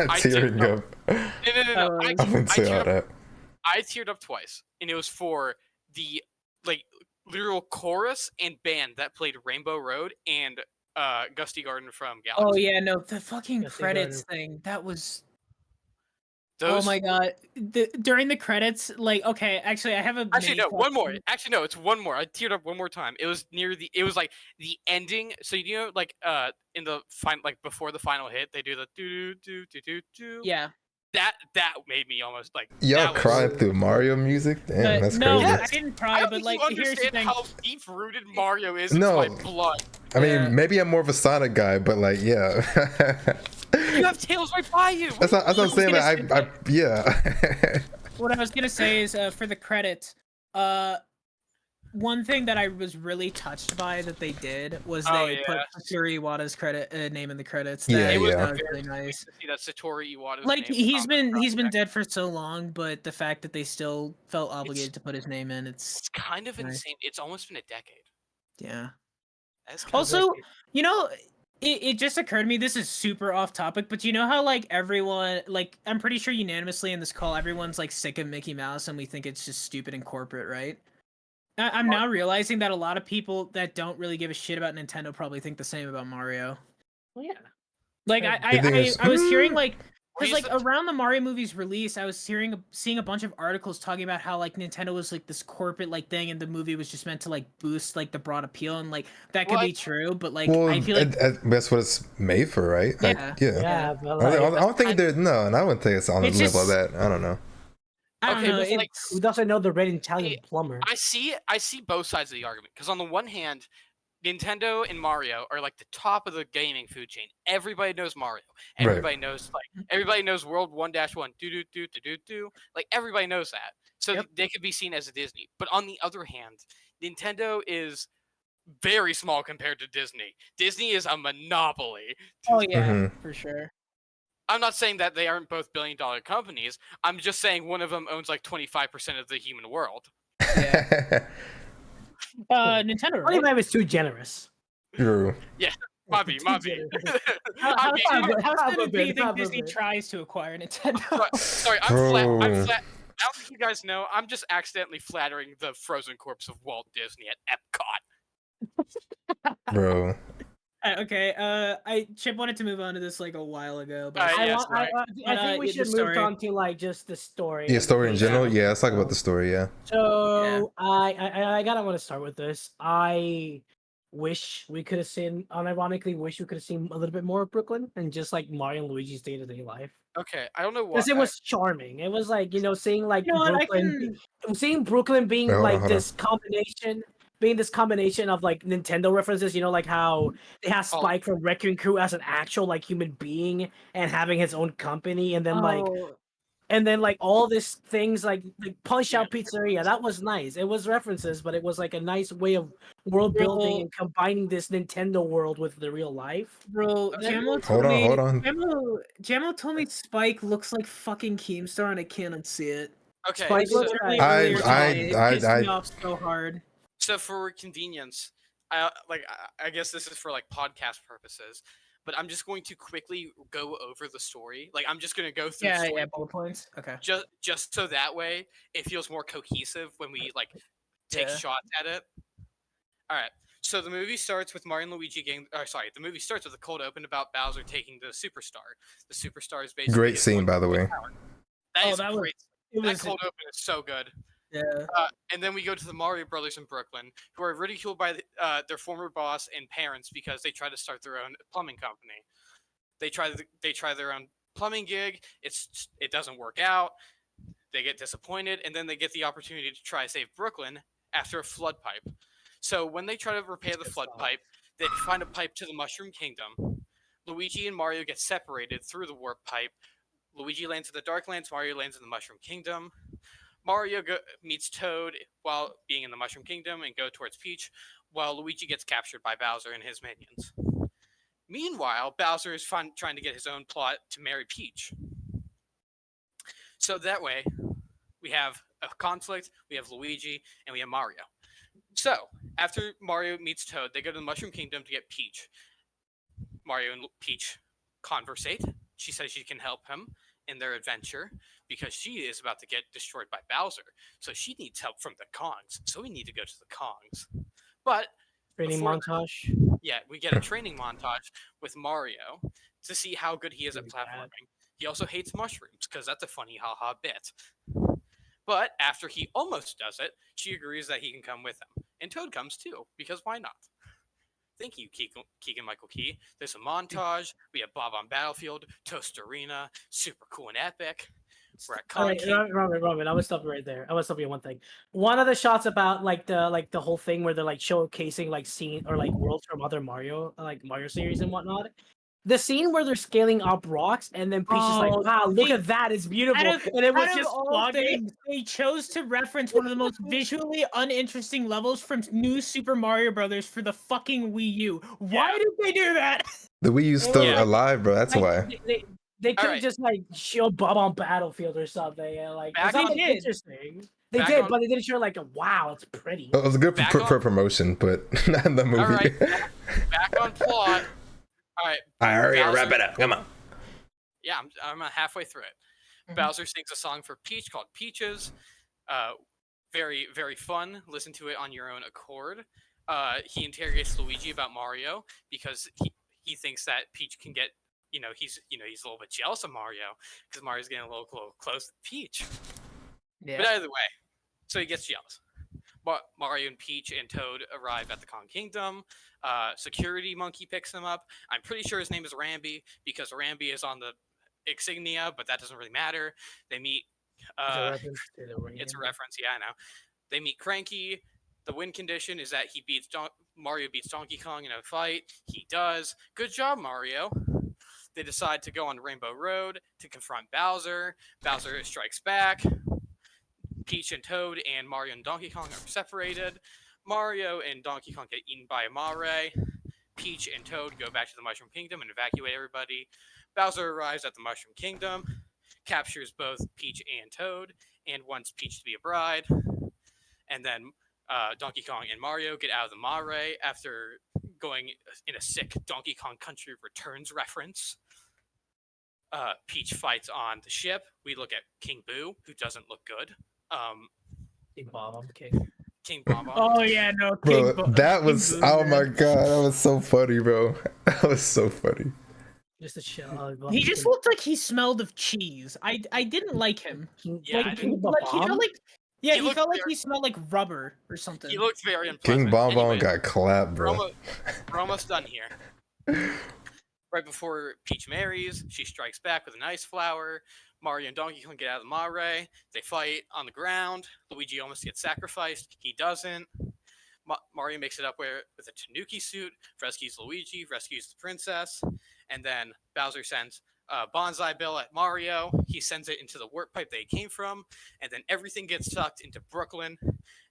I did
Tearing
know.
up.
No.
I
I wouldn't say all
teared up,
that.
I teared up twice, and it was for the like literal chorus and band that played Rainbow Road and Gusty Garden from Galaxy.
Oh yeah, no, the fucking
Yes, they
credits
got
thing. That was
Those,
oh my god. During the credits, like okay, actually I have a
Actually,
mini
no, one more.
question.
Actually, no, it's one more. I teared up one more time. It was it was like the ending. So like in the final, like before the final hit, they do the do do do do do.
Yeah.
That made me almost like
Y'all
that was-
crying through Mario music? Damn, that's
no,
crazy.
I didn't
I
cry,
don't
but
think
like
you
here's the
understand
thing.
how deep rooted Mario is
No.
into my blood.
I mean,
Yeah.
maybe I'm more of a Sonic guy, but like, yeah.
You have tails right by you.
That's what I'm saying.
gonna
That yeah.
What I was gonna say is for the credits, one thing that I was really touched by that they did was
Oh,
they put
yeah.
Satoru Iwata's name in the credits.
Yeah,
That,
was
yeah.
that was really nice.
To see that Satoru Iwata's
Like
name
he's
on the
been
project.
dead for so long, but the fact that they still felt obligated to put his name in, it's
It's kind of
Nice.
insane. It's almost been a decade.
yeah.
That's kind of
Also, you know, it just occurred to me, this is super off topic, but you know how like everyone, like I'm pretty sure unanimously in this call, everyone's like sick of Mickey Mouse and we think it's just stupid and corporate, right? I'm now realizing that a lot of people that don't really give a shit about Nintendo probably think the same about Mario.
Well, yeah.
Like
Yeah.
I was hearing like Because like around the Mario movie's release, I was seeing a bunch of articles talking about how like Nintendo was like this corporate like thing, and the movie was just meant to like boost like the broad appeal, and like that could be true, but like
well,
I feel like
that's what it's made for, right?
Yeah.
Yeah, but
I
like,
don't think there's no, and I wouldn't think it's on the
It's
level of
just-
that. I don't know.
I don't
Okay,
know.
but, like,
It's
who doesn't know the Red Italian plumber?
I see both sides of the argument because on the one hand, Nintendo and Mario are like the top of the gaming food chain. Everybody knows Mario. Everybody knows everybody knows World 1-1 do do do do do do. Like everybody knows that. So
Yep.
they could be seen as a Disney. But on the other hand, Nintendo is very small compared to Disney. Disney is a monopoly.
oh yeah,
Mhm.
for sure.
I'm not saying that they aren't both billion-dollar companies. I'm just saying one of them owns like 25% of the human world.
Yeah. Nintendo, right?
25 is too generous.
True.
Might be.
How
I'm being-
soon-
How soon do you think
Probably.
Disney tries to acquire Nintendo?
Sorry, I'm flat. I'm
Bro.
flat. I don't think you guys know. I'm just accidentally flattering the frozen corpse of Walt Disney at Epcot.
Bro.
Okay. I Chip wanted to move on to this like a while ago, but
Alright,
I,
yeah,
want,
sorry.
I think we
the
should move
story.
on to like just the story.
Yeah,
and
story in
the
general.
basics.
Yeah, let's talk about the story. Yeah.
So I gotta want to start with this. I wish we could have seen, unironically, wish we could have seen a little bit more of Brooklyn and just like Mario and Luigi's day-to-day life.
Okay, I don't know why.
Because it was charming. It was like, seeing like
You know what?
Seeing Brooklyn being
Wait, hold on,
like
hold on.
this combination of like Nintendo references, like how they have Spike from Wrecking Crew as an actual like human being and having his own company, and then like all these things like Punch Out Pizzeria. That was nice. It was references, but it was like a nice way of world building and combining this Nintendo world with the real life.
Bro, Jamlo told
Hold on.
Jamlo told me Spike looks like fucking Keemstar, and I can't unsee it.
Okay,
Spike
so,
looks like-
It pissed me off so hard.
so for convenience, I guess this is for like podcast purposes, but I'm just going to quickly go over the story. Like I'm just going to go through the story
bullet points. Okay.
just so that way it feels more cohesive when we like take
Yeah.
shots at it. All right. So the movie starts with Mario and Luigi getting. The movie starts with a cold open about Bowser taking the superstar. The superstar is basically
Great
his
scene,
one
by the way.
power. That is
that was-
great.
It
That
was
cold open is so good.
yeah.
And then we go to the Mario brothers in Brooklyn, who are ridiculed by their former boss and parents because they try to start their own plumbing company. They try their own plumbing gig. It doesn't work out. They get disappointed, and then they get the opportunity to try to save Brooklyn after a flood pipe. So when they try to repair the flood pipe, they find a pipe to the Mushroom Kingdom. Luigi and Mario get separated through the warp pipe. Luigi lands in the Darklands. Mario lands in the Mushroom Kingdom. Mario meets Toad while being in the Mushroom Kingdom and go towards Peach, while Luigi gets captured by Bowser and his minions. Meanwhile, Bowser is trying to get his own plot to marry Peach. So that way, we have a conflict, we have Luigi, and we have Mario. So, after Mario meets Toad, they go to the Mushroom Kingdom to get Peach. Mario and Peach conversate. She says she can help him in their adventure because she is about to get destroyed by Bowser. So she needs help from the Kongs. So we need to go to the Kongs. But
Training
before
montage.
yeah, we get a training montage with Mario to see how good he is at
Really bad.
platforming. He also hates mushrooms because that's a funny haha bit. But after he almost does it, she agrees that he can come with him. And Toad comes too, because why not? Thank you, Keegan Michael Key. There's a montage. We have Bob on Battlefield, Toast Arena, super cool and epic. We're at Con King.
Robin, I would stop right there. I would stop you on one thing. One of the shots about like the whole thing where they're like showcasing like scene or like worlds from other Mario series and whatnot. The scene where they're scaling up rocks and then Peach is like, "Wow, look at that! It's beautiful." And it was
Out of
just
all
foggy.
things, they chose to reference one of the most visually uninteresting levels from New Super Mario Brothers for the fucking Wii U. Why did they do that?
The Wii U's still
Yeah.
alive, bro. That's why.
They could have
Alright.
just like show Bob on Battlefield or something. And, like
Back
it's not
on-
like, interesting. They
back
did,
on-
but they didn't show like a wow, it's pretty.
It was good
Back
for
on-
promotion, but not in the movie.
Alright, back on plot. All right.
I hurry up,
Bowser-
wrap it up. Come on.
Yeah, I'm halfway through it. Bowser sings a song for Peach called Peaches. Very, very fun. Listen to it on your own accord. He interrogates Luigi about Mario because he thinks that Peach can get he's a little bit jealous of Mario because Mario's getting a little close to Peach.
Yeah.
But either way, so he gets jealous. But Mario and Peach and Toad arrive at the Kong Kingdom. Security monkey picks them up. I'm pretty sure his name is Rambi because Rambi is on the insignia, but that doesn't really matter. They meet.
It's a reference to the
It's a
Rambi.
reference, yeah, I know. They meet Cranky. The win condition is that Mario beats Donkey Kong in a fight. He does. Good job, Mario. They decide to go on Rainbow Road to confront Bowser. Bowser strikes back. Peach and Toad and Mario and Donkey Kong are separated. Mario and Donkey Kong get eaten by a Mare. Peach and Toad go back to the Mushroom Kingdom and evacuate everybody. Bowser arrives at the Mushroom Kingdom, captures both Peach and Toad, and wants Peach to be a bride. And then Donkey Kong and Mario get out of the Mare after going in a sick Donkey Kong Country Returns reference. Peach fights on the ship. We look at King Boo, who doesn't look good.
King Bomb King.
King Bomb.
Oh yeah, no,
Bro, that
King
was
Boo,
oh
man.
my god, that was so funny, bro. That was so funny.
Just a shell.
He just looked like he smelled of cheese. I didn't like him.
Yeah, I
Like,
didn't-
like he felt like
He
he
looked
felt like
very-
he smelled like rubber or something.
He looked very unpleasant.
King Bon Bon
Anyways,
got clapped,
we're
bro.
almost done here. Right before Peach marries, she strikes back with an ice flower. Mario and Donkey Kong get out of the Mare. They fight on the ground. Luigi almost gets sacrificed. He doesn't. Mario makes it up with a Tanuki suit, rescues Luigi, rescues the princess, and then Bowser sends a Bonsai Bill at Mario. He sends it into the warp pipe they came from, and then everything gets sucked into Brooklyn,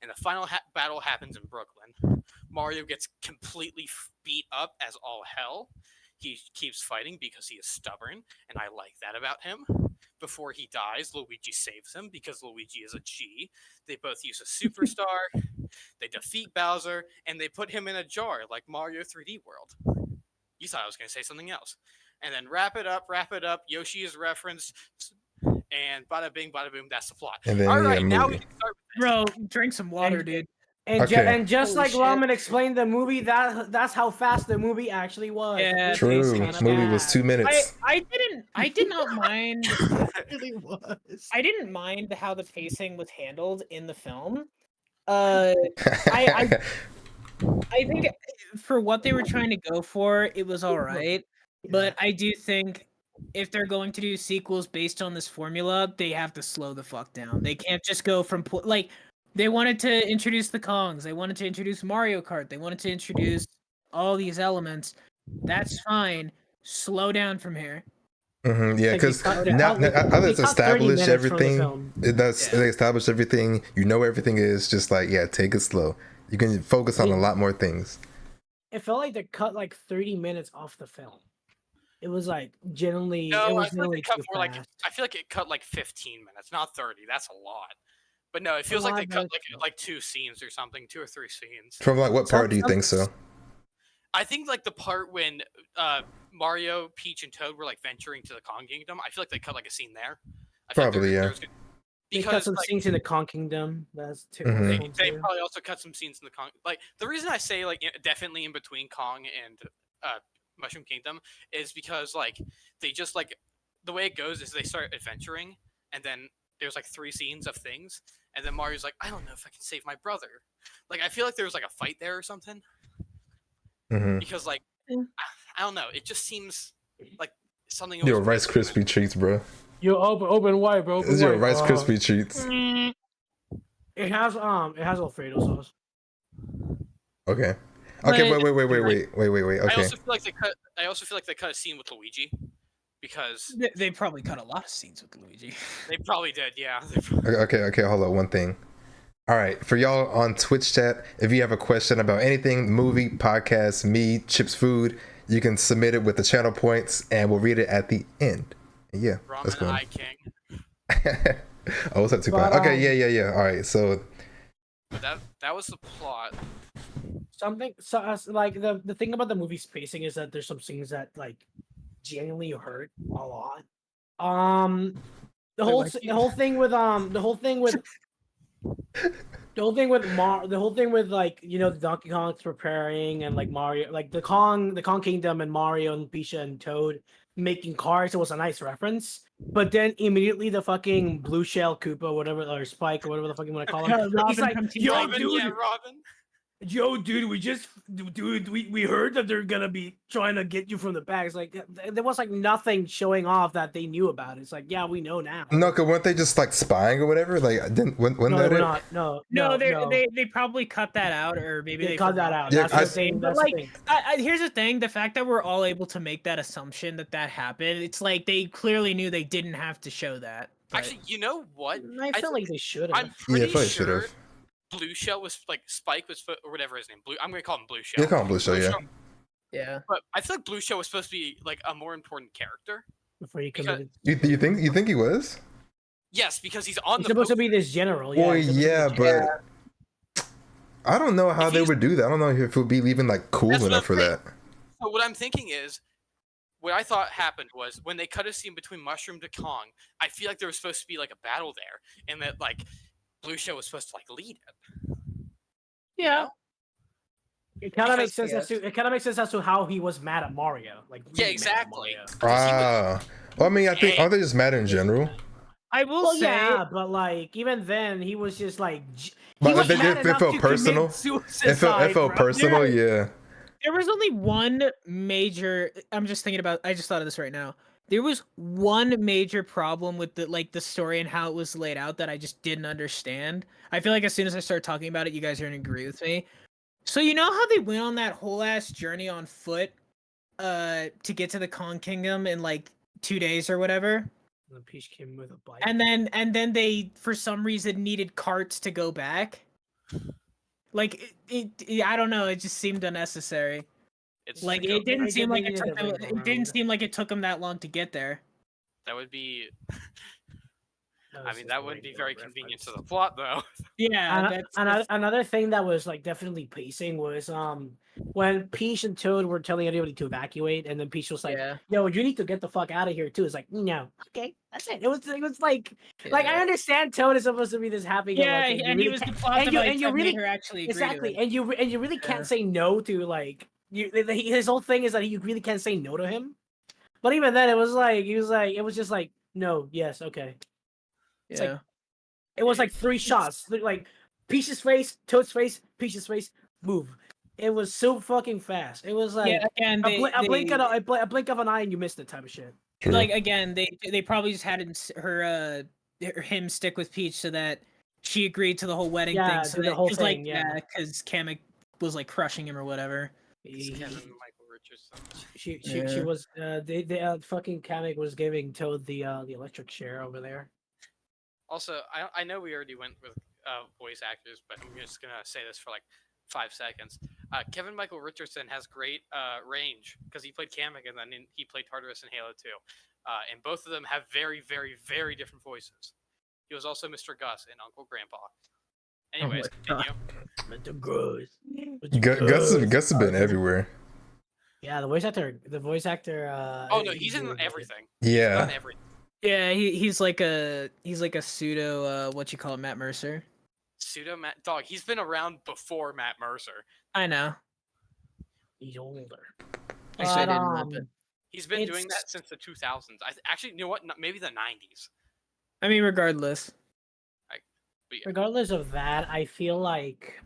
and the final battle happens in Brooklyn. Mario gets completely beat up as all hell. He keeps fighting because he is stubborn, and I like that about him. Before he dies, Luigi saves him because Luigi is a G. They both use a superstar. They defeat Bowser, and they put him in a jar like Mario 3D World. You thought I was going to say something else. And then wrap it up. Yoshi is referenced, and bada bing, bada boom, that's the plot.
And then
All
yeah,
right, now we
movie.
can start with this.
Bro, drink some water, dude.
And,
Okay.
and just
Holy
like
shit.
Ramen explained the movie, that's how fast the movie actually was.
Yeah,
The movie
True.
was kinda
Movie was
bad.
2 minutes.
I did not mind.
It really was.
I didn't mind how the pacing was handled in the film. I think for what they were trying to go for, it was all right. But I do think if they're going to do sequels based on this formula, they have to slow the fuck down. They can't just go from like they wanted to introduce the Kongs, they wanted to introduce Mario Kart, they wanted to introduce all these elements. That's fine. Slow down from here.
Yeah,
Like,
because
they cut-
now
they cut-
it's
they cut 30
established
minutes from the
everything.
film.
Yeah.
They established everything. You know everything is just like, yeah, take it slow. You can focus on a lot more things.
It felt like they cut like 30 minutes off the film. It was like generally.
No,
it
I
was
feel like
generally
it cut
too
more like
fast.
I feel like it cut like 15 minutes, not 30. That's a lot. But no, it feels like
lot,
they
but
cut
it's-
like 2 scenes or something, 2 or 3 scenes.
From like what part do you
Some-
think so?
I think like the part when Mario, Peach, and Toad were like venturing to the Kong Kingdom. I feel like they cut like a scene there. I feel like
Probably, yeah.
They cut
Because
some
like,
scenes in the Kong Kingdom. That's too.
Mhm.
they,
one
they
too.
probably also cut some scenes in the Kong. Like the reason I say like definitely in between Kong and Mushroom Kingdom is because like they just like the way it goes is they start adventuring and then there's like 3 scenes of things and then Mario's like, I don't know if I can save my brother. Like I feel like there was like a fight there or something because like I don't know, it just seems like something.
Yo,
was
Rice
missing.
Krispie treats, bro.
Yo, open wide, bro.
This is your Rice Krispie treats.
It has Alfredo sauce.
Okay.
But-
Okay, wait.
I
Okay.
also feel like they cut. I also feel like they cut a scene with Luigi because
They probably cut a lot of scenes with Luigi.
they probably did. Yeah.
Okay, hold on, one thing. All right, for y'all on Twitch chat, if you have a question about anything, movie, podcast, me, Chips Food, you can submit it with the channel points and we'll read it at the end. Yeah, let's
Ramen
go.
Eye King.
Oh, what's up, Tupac?
But,
Okay, yeah. All right, so
But that was the plot.
Like the thing about the movie's pacing is that there's some scenes that like genuinely hurt a lot. The whole thing with like, you know, Donkey Kong's preparing and like Mario, like the Kong Kingdom and Mario and Peach and Toad making cars. It was a nice reference. But then immediately the fucking blue shell Koopa, whatever, or Spike, or whatever the fuck you want to call him, he's
Robin
like,
from Teen
"Yo,
Titans.
Robin,
dude,
yeah, Robin.
yo, dude, we heard that they're gonna be trying to get you from the back." It's like there was like nothing showing off that they knew about it. It's like, yeah, we know now.
No, cause weren't they just like spying or whatever? Like, didn't when
No,
that
they were
it?
not. No,
They probably cut that out, or maybe
They
they
cut that
forgot.
out.
Yeah,
That's the thing.
But
That's
like,
the thing.
here's the thing: the fact that we're all able to make that assumption that happened, it's like they clearly knew they didn't have to show that. but-
Actually, you know what?
I feel like they should have.
I'm
Yeah,
pretty
probably should
sure
have.
Blue Shell was like Spike was or whatever his name. Blue. I'm gonna call him Blue Shell.
Yeah, call him Blue Shell. Yeah.
yeah.
But I feel like Blue Shell was supposed to be like a more important character.
Before you
because-
committed.
You think he was?
Yes, because he's on
He's
the.
supposed to be this general. Yeah,
Well,
he's supposed to be
yeah,
this general.
but I don't know how
If
they
he's-
would do that. I don't know if it would be even like cool
That's what
enough for
I'm saying.
that.
So what I'm thinking is, what I thought happened was when they cut a scene between Mushroom to Kong, I feel like there was supposed to be like a battle there, and that like Blue Shell was supposed to like lead it. you
Yeah.
know?
It kind of
Because-
makes sense as to how he was mad at Mario. Like
Yeah,
really mad at
exactly.
Mario.
Because he was-
Well, I mean, I think
Hey.
aren't they just mad in general?
I will
Well,
say,
yeah, but like even then, he was just like.
But
was
it
mad
felt
enough to
personal.
commit
It
suicide,
felt
bro.
personal. Yeah.
there was only one major. I'm just thinking about. I just thought of this right now. There was one major problem with the story and how it was laid out that I just didn't understand. I feel like as soon as I start talking about it, you guys are gonna agree with me. So you know how they went on that whole ass journey on foot, to get to the Kong Kingdom in like 2 days or whatever,
And then Peach came with a bike.
and then they for some reason needed carts to go back. Like I don't know. It just seemed unnecessary.
It's
Like
you know,
it didn't
They
seem
did-
like
they
it
needed
took
to
them.
bring
It didn't
around.
seem like it took them that long to get there.
that would be.
That
I
was
mean,
just
that
a
wouldn't be
regular
very convenient to
reference.
the plot, though.
Yeah, that's
Another thing that was like definitely pacing was when Peach and Toad were telling everybody to evacuate, and then Peach was like,
yeah.
"Yo, you need to get the fuck out of here too." It's like, no, okay, that's it. It was like I
Yeah.
understand Toad is supposed to be this happy.
Yeah, and he was the plot
and you-
device
and you
that
really-
made her actually agree
exactly,
to it.
and you really
Yeah.
can't say no to like his whole thing is that you really can't say no to him. But even then, it was like it was just like no, yes, okay. It's like-
Yeah.
It was like 3 shots, like Peach's face, Toad's face, Peach's face, move. It was so fucking fast. It was like
Yeah, again,
a blink of an eye and you missed it type of shit.
True.
like again, they probably just had him stick with Peach so that she agreed to the whole wedding
Yeah,
thing. So
to the
that,
whole
'cause, like,
thing, yeah.
because Kamek was like crushing him or whatever.
It's
He-
Kevin Michael Richardson.
She
Yeah.
was fucking Kamek was giving Toad the electric chair over there.
Also, I know we already went with voice actors, but I'm just gonna say this for like 5 seconds. Kevin Michael Richardson has great range because he played Kamek and then he played Tartarus in Halo 2. And both of them have very, very, very different voices. He was also Mr. Gus in Uncle Grandpa. Anyways,
my
continue.
Gus has been everywhere.
Yeah, the voice actor.
Oh no, he's in everything.
Yeah.
Done everything.
Yeah, he's like a pseudo what you call it, Matt Mercer.
Pseudo Matt Dog. He's been around before Matt Mercer.
I know.
He's older.
Actually, I
But,
didn't know, but
He's been doing
It's-
that since the 2000s. Actually, you know what? Maybe the 90s.
I mean, regardless.
But yeah.
regardless of that, I feel like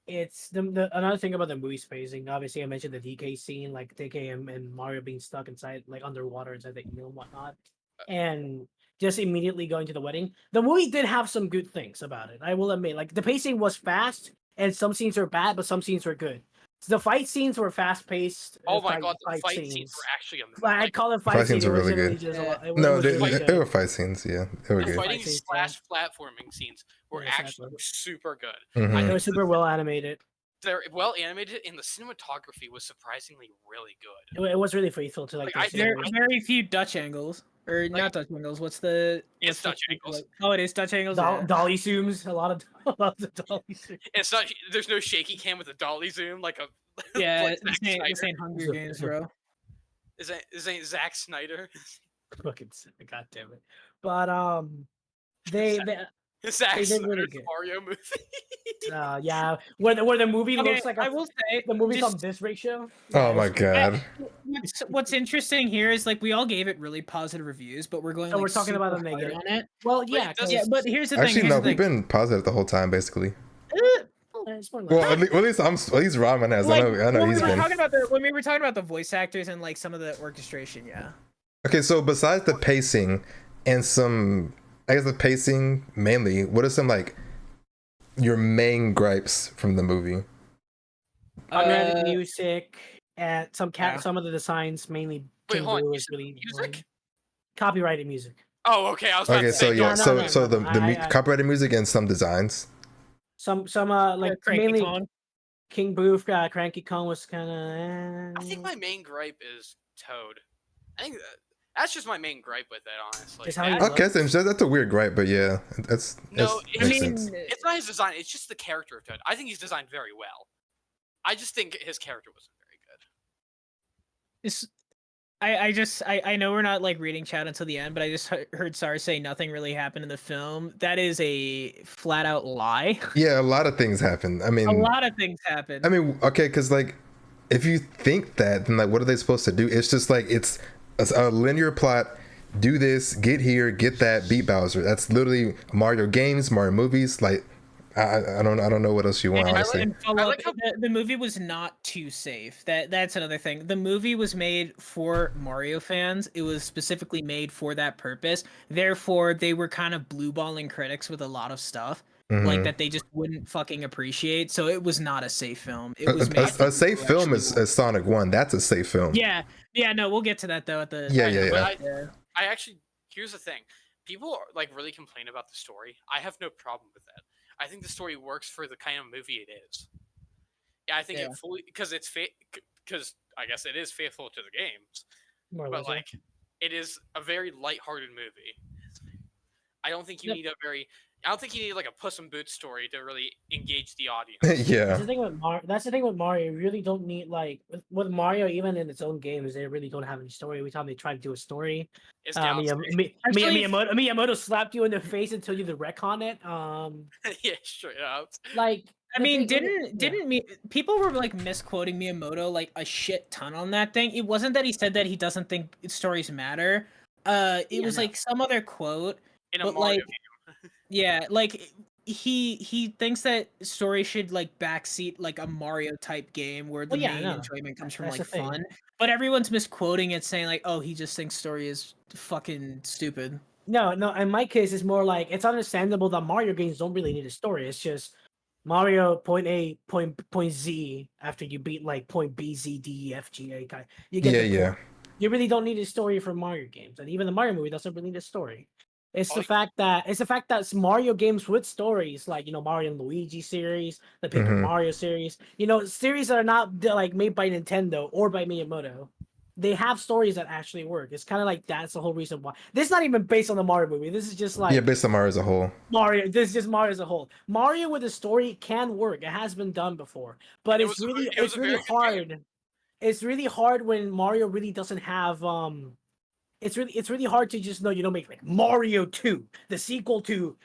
it's the another thing about the movie spacing. Obviously, I mentioned the DK scene, like DK and Mario being stuck inside, like underwater inside the eel and whatnot, and just immediately going to the wedding. The movie did have some good things about it. I will admit, like the pacing was fast, and some scenes were bad, but some scenes were good. The fight scenes were fast paced.
Oh my god, the fight scenes were actually amazing.
I call it
Fight
fight
scenes
scenes.
were
It was
really
really
good.
just a lot- it
No,
was
they
really
they
good.
were fight scenes. Yeah, they were
the
good.
fighting
Fight scenes,
slash platforming scenes were
Yeah,
actually
exactly.
super good.
Mhm.
They were super well animated.
They're well animated, and the cinematography was surprisingly really good.
It was really faithful to like.
Like,
the
I
There
think-
are
story.
very few Dutch angles, or not Dutch angles. What's the?
It's
what's
Dutch
the-
angles.
Oh, it is Dutch angles.
Dol-
yeah.
dolly zooms, a lot of dolly zooms.
It's not. There's no shaky cam with a dolly zoom like a.
Yeah,
like
this
Zack
ain't, this
Snyder.
ain't Hunger Games, bro.
This ain't Zack Snyder.
Fucking sick, god damn it. But they
Zack
did really
Snyder's
good.
Mario movie.
Yeah, where the movie
Okay,
looks like
I will say
the movie's on
just
this ratio.
Oh
Yeah,
my
it's-
god.
what's interesting here is like we all gave it really positive reviews, but we're going
So
like
we're talking about
super
the
hard
negative.
on it.
Well,
But
yeah,
it doesn't-
Yeah,
because
but here's the thing.
Actually,
Here's
no,
the
we've
thing.
been positive the whole time, basically.
it's more or
Well,
less-
at least at least Ramen has.
Like,
I know
when
he's
we were
been.
talking about when we were talking about the voice actors and like some of the orchestration, yeah.
Okay, so besides the pacing and some, I guess the pacing mainly, what are some like your main gripes from the movie?
copyrighted music and
yeah.
some of the designs, mainly
Wait,
King
hold on.
Boo
You
was
said
really
music?
annoying. Copyrighted music.
Oh, okay. I was about
Okay,
to
so
say.
yeah,
no,
so
no,
so
no,
the
I-
copyrighted music and some designs.
Some like
Cranky
mainly
Kong.
King Boo, Cranky Kong was kind of.
I think my main gripe is Toad. I think that's just my main gripe with it, honestly.
Is how he
That-
looks.
Okay, that's interesting. That's a weird gripe, but yeah, that's
No,
that's,
I
makes
mean,
sense.
it's not his design. It's just the character of Toad. I think he's designed very well. I just think his character wasn't very good.
It's, I know we're not like reading chat until the end, but I just heard Sar say nothing really happened in the film. That is a flat out lie.
Yeah, a lot of things happen. I mean,
A lot of things happen.
I mean, okay, because like, if you think that, then like, what are they supposed to do? It's just like it's a linear plot. Do this, get here, get that, beat Bowser. That's literally Mario games, Mario movies. Like, I don't know what else you want,
And,
honestly.
and follow
I
up,
like how-
the movie was not too safe. That's another thing. The movie was made for Mario fans. It was specifically made for that purpose. Therefore, they were kind of blueballing critics with a lot of stuff like
Mhm.
that they just wouldn't fucking appreciate. So it was not a safe film. It
A,
was
a-
made for
a safe
people who
film
actually
is Sonic 1. That's a safe film.
Yeah, yeah. No, we'll get to that though at the
Yeah,
I know,
yeah,
but
yeah.
I actually, here's the thing. People like really complain about the story. I have no problem with that. I think the story works for the kind of movie it is. Yeah, I think
Yeah.
it fully because because I guess it is faithful to the games,
More or
but
less, yeah.
like it is a very lighthearted movie. I don't think you
Yep.
need I don't think you need like a Puss in Boots story to really engage the audience.
That's
Yeah.
the thing with Mario. That's the thing with Mario. You really don't need like with Mario, even in its own games, they really don't have any story. Every time they try to do a story,
It's Galaxy.
Actually,
Miyamoto slapped you in the face and told you to retcon it.
Yeah, straight up.
Like
I
the
mean,
thing-
didn't
yeah.
didn't me people were like misquoting Miyamoto like a shit ton on that thing. It wasn't that he said that he doesn't think stories matter. It
Yeah,
was
no.
like some other quote.
In a
But,
Mario
like, Yeah, like he thinks that story should like backseat like a Mario type game where the
Well, yeah,
main
no,
enjoyment comes from
that's
like
the thing.
fun. But everyone's misquoting it, saying like, "Oh, he just thinks story is fucking stupid."
No, in my case, it's more like it's understandable that Mario games don't really need a story. It's just Mario point A, point Z after you beat like point B, Z, D, E, F, G, A. You get
Yeah,
the
yeah.
point. You really don't need a story for Mario games, and even the Mario movie doesn't really need a story. It's
Oh,
the fact that Mario games with stories, like Mario and Luigi series, the Paper
Mhm.
Mario series, series that are not like made by Nintendo or by Miyamoto. They have stories that actually work. It's kind of like that's the whole reason why. This is not even based on the Mario movie. This is just like
Yeah, based on Mario as a whole.
Mario. This is just Mario as a whole. Mario with a story can work. It has been done before, but
And it
it's
was a
really
it was
it's
a
really
very good game.
hard. It's really hard when Mario really doesn't have It's really hard to just make like Mario 2, the sequel to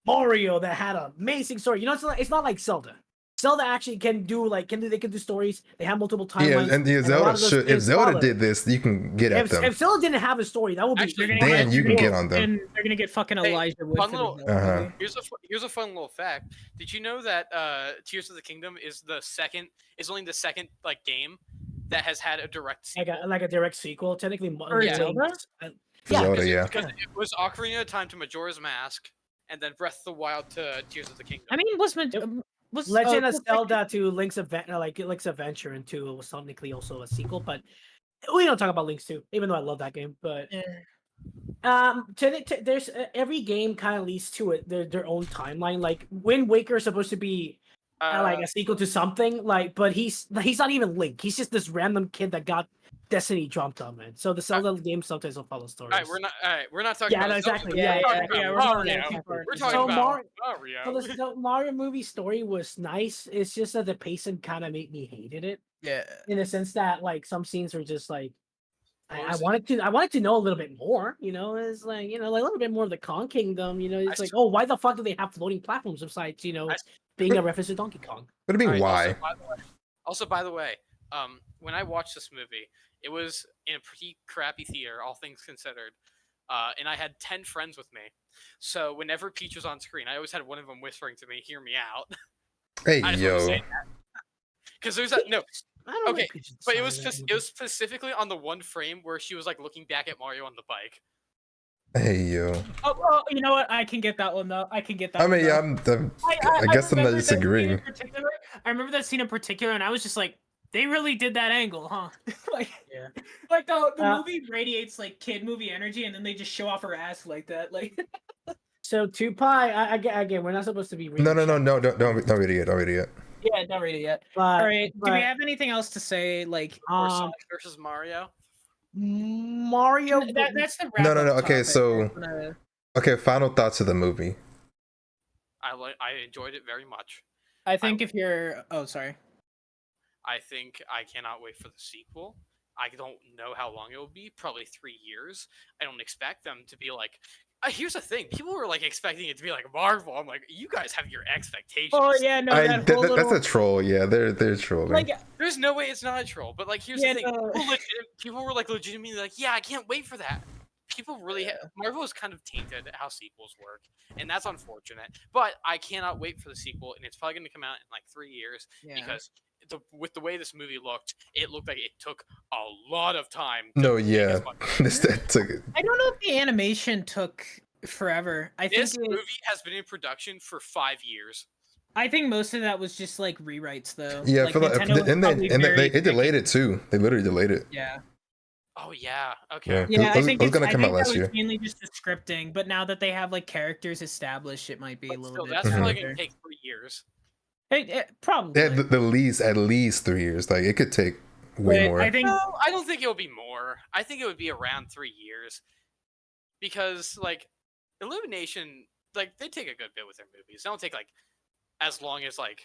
Mario that had an amazing story. It's not like Zelda. Zelda actually can do stories. They have multiple timelines.
Yeah, and
a lot
Zelda
of those
should. If
games
Zelda
follow.
did this, you can get at them.
If Zelda didn't have a story, that would be
Actually,
They're gonna
Then you can get
Zelda
on them.
And they're gonna get fucking
Hey,
Elijah Wood
fun
for
little-
the Zelda
Uh-huh.
movie.
Here's a fun little fact. Did you know that Tears of the Kingdom is only the second like game that has had a direct sequel?
like a direct sequel. Technically,
For
Link's-
Zelda?
yeah,
Zelda, yeah.
Because it was Ocarina of Time to Majora's Mask, and then Breath of the Wild to Tears of the Kingdom.
I mean, was
Legend of
was, like,
Zelda to Link's Adventure and 2 was technically also a sequel, but we don't talk about Link's 2, even though I love that game. But
eh.
there's every game kind of leads to their own timeline. Like Wind Waker is supposed to be like a sequel to something, but he's not even Link. He's just this random kid that got Destiny dropped on him. So the Zelda game sometimes will follow stories.
All right, we're not talking
Yeah,
about
no,
Zelda,
exactly.
we're
Yeah,
talking
yeah,
about
we're
Mario.
not-
We're
So
talking about
Mario-
Mario.
So the Mario movie story was nice. It's just that the pacing kind of made me hated it.
Yeah.
In the sense that like some scenes were just like I wanted to know a little bit more. It's like like a little bit more of the Kong Kingdom. It's like, oh, why the fuck do they have floating platforms besides being a reference to Donkey Kong?
What do you mean, why?
Also, by the way, when I watched this movie, it was in a pretty crappy theater, all things considered. And I had 10 friends with me. So whenever Peach was on screen, I always had one of them whispering to me, "Hear me out."
Hey,
I just want to say that. Because there's no.
I don't
Okay,
like
but it was specifically on the one frame where she was like looking back at Mario on the bike.
Hey, yo.
Oh, you know what? I can get that one though. I can get that.
I mean, yeah, I guess I'm not
remember that scene in
disagreeing.
particular. I remember that scene in particular, and I was just like, they really did that angle, huh? Like,
Yeah.
like the movie radiates like kid movie energy, and then they just show off her ass like that, like.
So 2Pi, again, we're not supposed to be reading.
No, don't read it yet. Don't read it yet.
Yeah, not read it yet.
But,
All right. Do we have anything else to say? Like,
Or Sonic versus Mario.
Mario.
That's the
No.
wrap-up
Okay,
topic.
so okay, final thoughts of the movie.
I enjoyed it very much.
I think if you're, oh, sorry.
I think I cannot wait for the sequel. I don't know how long it will be. Probably 3 years. I don't expect them to be like. Here's the thing: people were like expecting it to be like Marvel. I'm like, you guys have your expectations.
Oh yeah, no,
That's a troll. Yeah, they're trolling.
Like,
there's no way it's not a troll. But like, here's the thing: people were like legitimately like, yeah, I can't wait for that. People really Marvel is kind of tainted how sequels work, and that's unfortunate. But I cannot wait for the sequel, and it's probably going to come out in like 3 years because with the way this movie looked, it looked like it took a lot of time.
No, yeah, that took it.
I don't know if the animation took forever. I think
this movie has been in production for 5 years.
I think most of that was just like rewrites, though.
Yeah,
like,
I feel like, and they delayed it too. They literally delayed it.
Yeah.
Oh yeah. Okay.
Yeah, I think
it was gonna come out last year.
Mainly just the scripting, but now that they have like characters established, it might be a little bit.
That's probably gonna take 3 years.
Probably.
Yeah, at least 3 years. Like it could take way more.
I don't think it will be more. I think it would be around 3 years, because like Illumination, like they take a good bit with their movies. They don't take like as long as like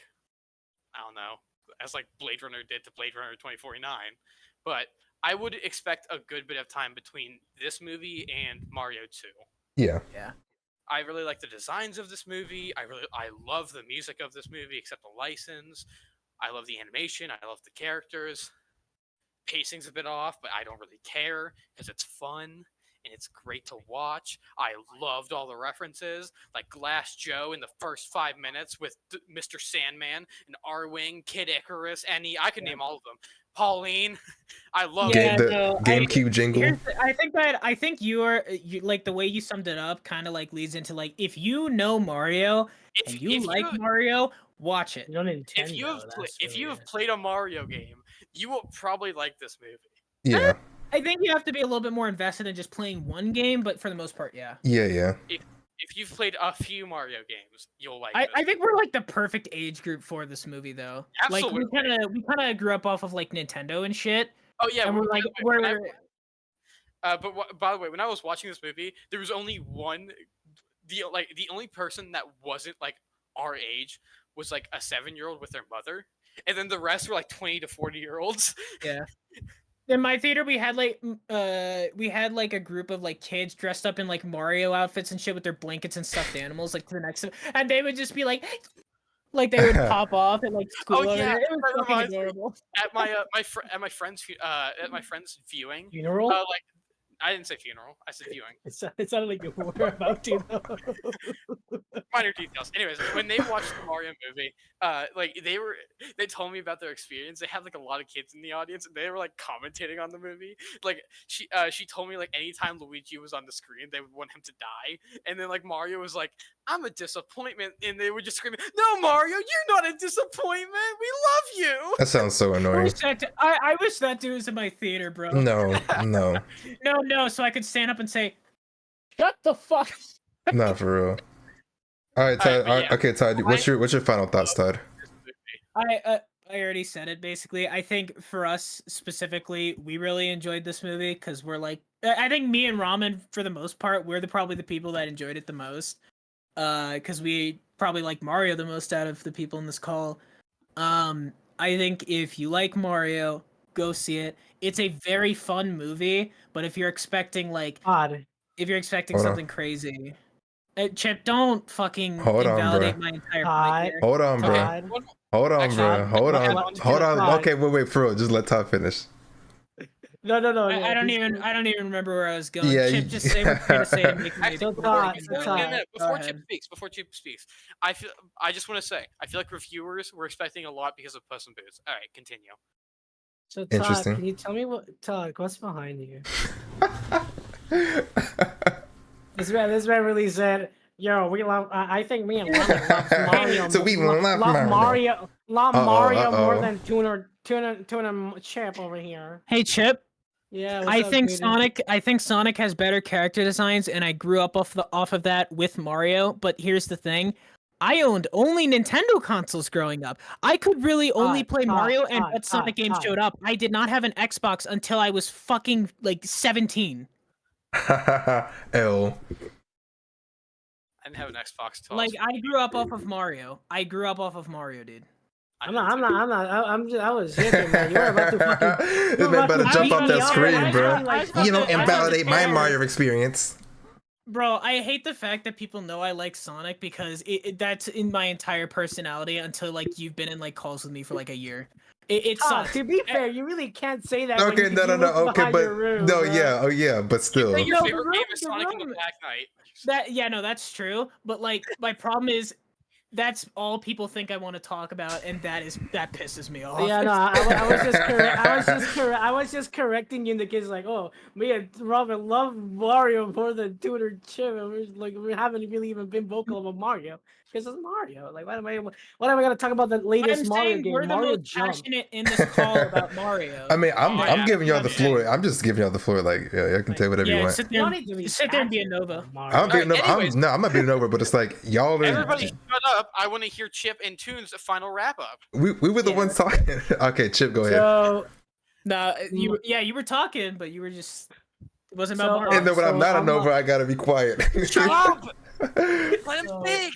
I don't know, as like Blade Runner did to Blade Runner 2049, but I would expect a good bit of time between this movie and Mario 2.
Yeah.
I really like the designs of this movie. I love the music of this movie, except the license. I love the animation. I love the characters. Pacing's a bit off, but I don't really care because it's fun and it's great to watch. I loved all the references, like Glass Joe in the first 5 minutes with Mr. Sandman and R-Wing, Kid Icarus, I could name all of them. Pauline, I love
GameCube jingle.
I think you like the way you summed it up kind of like leads into like if you know Mario and you like Mario, watch it.
If you have played a Mario game, you will probably like this movie.
Yeah.
I think you have to be a little bit more invested in just playing one game, but for the most part, yeah.
Yeah.
If you've played a few Mario games, you'll like.
I think we're like the perfect age group for this movie, though.
Absolutely.
Like we kind of grew up off of like Nintendo and shit.
Oh yeah,
and
but by the way, when I was watching this movie, there was only the only person that wasn't like our age was like a 7-year-old with their mother, and then the rest were like 20 to 40-year-olds.
Yeah. In my theater, we had like a group of like kids dressed up in like Mario outfits and shit with their blankets and stuffed animals, like to the next, and they would just be like they would pop off and like school.
Oh yeah,
it was fucking adorable.
At my friend's viewing
funeral.
Like I didn't say funeral, I said viewing.
It sounded like you were about to.
Minor details. Anyways, when they watched the Mario movie, like they told me about their experience. They had like a lot of kids in the audience, and they were like commentating on the movie. Like she told me like anytime Luigi was on the screen, they would want him to die, and then like Mario was like, "I'm a disappointment," and they would just scream, "No, Mario, you're not a disappointment. We love you."
That sounds so annoying.
I wish that dude was in my theater, bro.
No.
No, so I could stand up and say, "Shut the fuck."
Not for real. All right, Todd. Okay, Todd. What's your final thoughts, Todd?
I already said it. Basically, I think for us specifically, we really enjoyed this movie because we're like, I think me and Ramen, for the most part, we're probably the people that enjoyed it the most. Because we probably like Mario the most out of the people in this call. I think if you like Mario, go see it. It's a very fun movie, but if you're expecting like
Odd.
Hold on.
something crazy, Chip, don't fucking
Hold on,
invalidate
bro.
my entire
Todd.
point here.
Hold on, bro.
Todd.
Hold on,
Actually,
bro. Hold
I had
on.
one to
Hold on.
Todd.
Okay, wait, for real. Just let Todd finish.
No.
I don't
he's-
even remember where I was going.
Yeah,
Chip,
you-
just say what you're gonna say and make me
So
before
Todd,
you
so
can go.
Todd.
Go ahead.
Before Chip speaks, I just want to say, I feel like reviewers were expecting a lot because of Puss in Boots. All right, continue.
So Todd,
Interesting.
can you tell me what's behind you? This man really said, "Yo, we love. I think me and Ronnie loves Mario.
So we love Mario.
Love
Uh-oh,
Mario more
uh-oh.
than tuna Chip over here."
Hey, Chip.
Yeah,
I
what's up,
think
dude?
Sonic has better character designs, and I grew up off of that with Mario. But here's the thing. I owned only Nintendo consoles growing up. I could really only play Mario and what Sonic games showed up. I did not have an Xbox until I was fucking like 17.
L.
I didn't have an Xbox till
Like I grew up off of Mario. Dude.
I was joking, man. You were about to fucking.
This man about to jump off that screen, bro. You don't
I was
invalidate my
scared.
Mario experience.
Bro, I hate the fact that people know I like Sonic because that's in my entire personality until like you've been in like calls with me for like a year. It sucks.
To be fair, you really can't say that.
Okay,
when
no.
you look
Okay,
behind
but
your room,
no,
bro.
yeah, oh yeah, but still.
Your
No,
favorite
the
game
room-
is
the
Sonic and the
room-
Black Knight.
That's true. But like my problem is that's all people think I want to talk about, and that pisses me off.
Yeah, no, I was just I was just correcting you. And the kids like, oh, me and Robin love Mario more than Tutor Chip, and we haven't really even been vocal about Mario because it's Mario. Like, what am I gonna talk about the latest
I'm
Mario
saying
game?
we're the
Mario
most
Jump.
passionate in this call about Mario.
I mean, I'm
Yeah,
giving y'all the
yeah.
floor. I'm just giving y'all the floor. Like, yeah, y'all can say whatever you
Yeah,
want.
sit
You
there,
don't need to be
sit there and be a
passionate
Nova.
about Mario.
I'm beating
Alright,
over.
anyways.
I'm not beating over, but it's like y'all are.
Everybody shut up. I want to hear Chip and Toon's final wrap up.
We were the
Yeah.
ones talking. Okay, Chip, go ahead.
So,
Nah, you were talking, but you were just it wasn't about
So,
Mario.
And then when I'm not a
I'm
Nova, I gotta be quiet.
Shut up! Let him
So-
speak.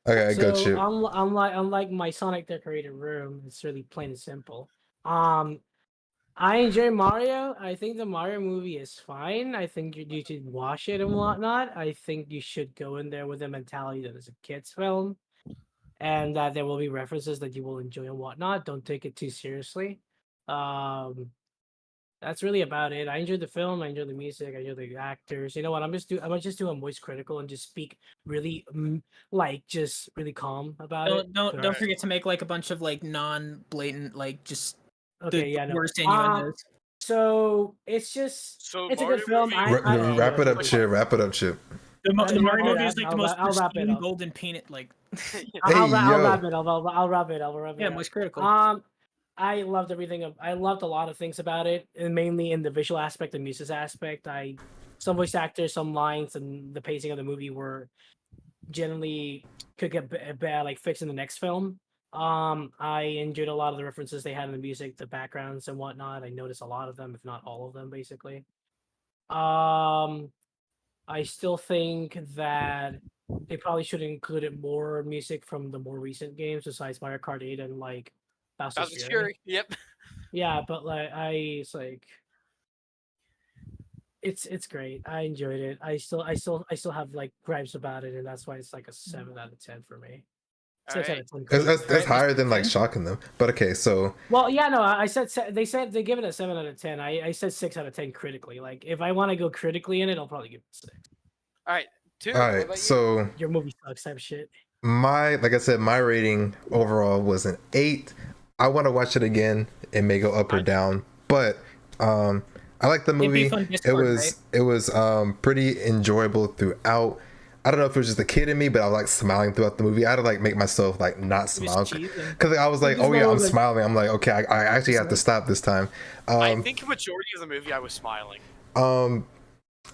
Okay, go
so
Chip.
unlike my Sonic decorated room, it's really plain and simple. I enjoy Mario. I think the Mario movie is fine. I think you should watch it and whatnot. I think you should go in there with the mentality that it's a kids' film, and that there will be references that you will enjoy and whatnot. Don't take it too seriously. That's really about it. I enjoyed the film. I enjoyed the music. I enjoyed the actors. You know what? I'm gonna just do a voice critical and just speak really, just really calm about it.
Don't forget to make like a bunch of like non-blatant like just
Okay,
the
yeah, no.
worst innuendos.
So it's just
So
it's a
Mario
good film.
movie-
Wrap it up, Chip. Wrap it up, Chip.
The
yeah,
Mario
I'll
movie is
wrap-
like the most
I'll wrap it
pristine
up.
golden peanut like
I'll
Hey,
wrap
yo.
it. I'll wrap it.
yeah,
up.
most critical.
I loved everything. I loved a lot of things about it, and mainly in the visual aspect, the music aspect. Some voice actors, some lines, and the pacing of the movie were generally could get bad, like fixed in the next film. I enjoyed a lot of the references they had in the music, the backgrounds and whatnot. I noticed a lot of them, if not all of them, basically. I still think that they probably should have included more music from the more recent games besides Mario Kart 8 and like Bowser's
Bowser's
Fury.
Fury. Yep.
Yeah, but like it's like it's great. I enjoyed it. I still have like gripes about it, and that's why it's like a 7 out of 10 for me. 6 out
Alright.
of 10.
That's higher than like shocking them. But okay, so
Well, yeah, no, I said they said they give it a 7 out of 10. I said 6 out of 10 critically. Like if I want to go critically in it, I'll probably give it 6.
All right. Toon,
all
what
right,
about you?
so
Your movie sucks, type shit.
like I said, my rating overall was an 8. I want to watch it again. It may go up or down, but I like the
It'd be
movie.
fun Discord,
It was pretty enjoyable throughout. I don't know if it was just a kid in me, but I was like smiling throughout the movie. I had to like make myself like not
It
smile
was cheesing.
because I was like,
just
oh yeah,
know,
I'm
like-
smiling. I'm like, okay, I actually have to stop this time.
I think majority of the movie I was smiling.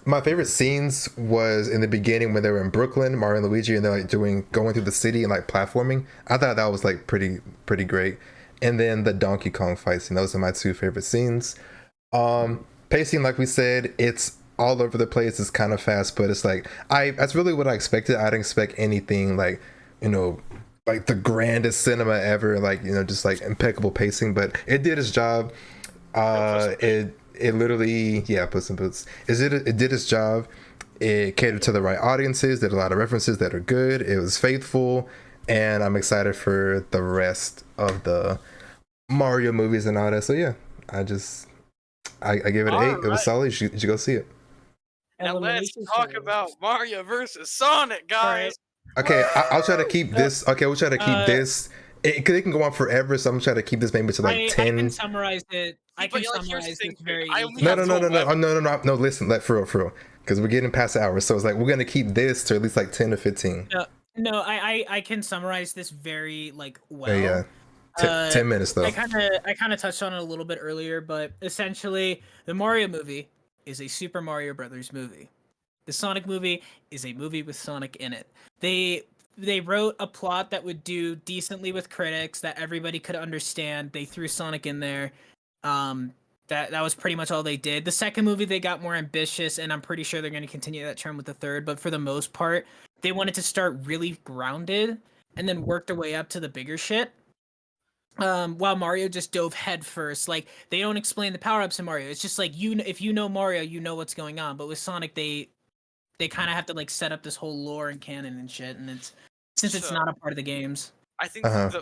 My favorite scenes was in the beginning when they were in Brooklyn, Mario and Luigi, and they're like going through the city and like platforming. I thought that was like pretty great. And then the Donkey Kong fight scene. Those are my 2 favorite scenes. Pacing, like we said, it's all over the place. It's kind of fast, but it's like that's really what I expected. I didn't expect anything like, like the grandest cinema ever, like, just like impeccable pacing, but it did its job. It literally, yeah, Puss in Boots. It did its job. It catered to the right audiences. Did a lot of references that are good. It was faithful, and I'm excited for the rest of the Mario movies and all that. So yeah, I gave it an 8. It was solid. You should go see it.
Now let's
Elimination
talk
Chamber.
about Mario versus Sonic, guys.
Okay, I'll try to keep this. Okay, we'll try to keep this. It can go on forever, so I'm trying to keep this maybe to like
I
10.
can summarize it. I
But,
can
like, here's the
summarize
thing,
this
dude.
very
I
easily.
only
No,
have
no, no, no, no,
11.
no. Listen, for real, because we're getting past the hour. So it's like we're gonna keep this to at least like 10 to 15.
No, I can summarize this very like well.
Yeah, 10 minutes though.
I kind of touched on it a little bit earlier, but essentially, the Mario movie is a Super Mario Brothers movie. The Sonic movie is a movie with Sonic in it. They wrote a plot that would do decently with critics that everybody could understand. They threw Sonic in there. That was pretty much all they did. The second movie they got more ambitious, and I'm pretty sure they're going to continue that trend with the third. But for the most part, they wanted to start really grounded and then work their way up to the bigger shit. While Mario just dove head first. Like they don't explain the power ups in Mario. It's just like if you know Mario, you know what's going on. But with Sonic, they kind of have to like set up this whole lore and canon and shit, and it's not a part of the games.
I think
Uh-huh.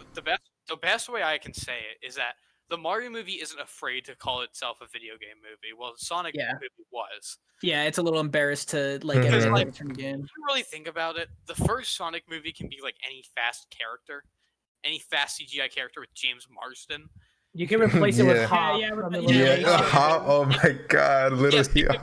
the best way I can say it is that the Mario movie isn't afraid to call itself a video game movie. Well, the Sonic
Yeah.
movie was.
Yeah, it's a little embarrassed to like
Mhm.
get
Like,
it from the game.
If you really think about it, the first Sonic movie can be like any fast character, any fast CGI character with James Marsden.
You can replace it with
Yeah.
Hop
Yeah,
from
yeah,
Yeah.
Elimination.
Oh my God!
Yes,
Literally.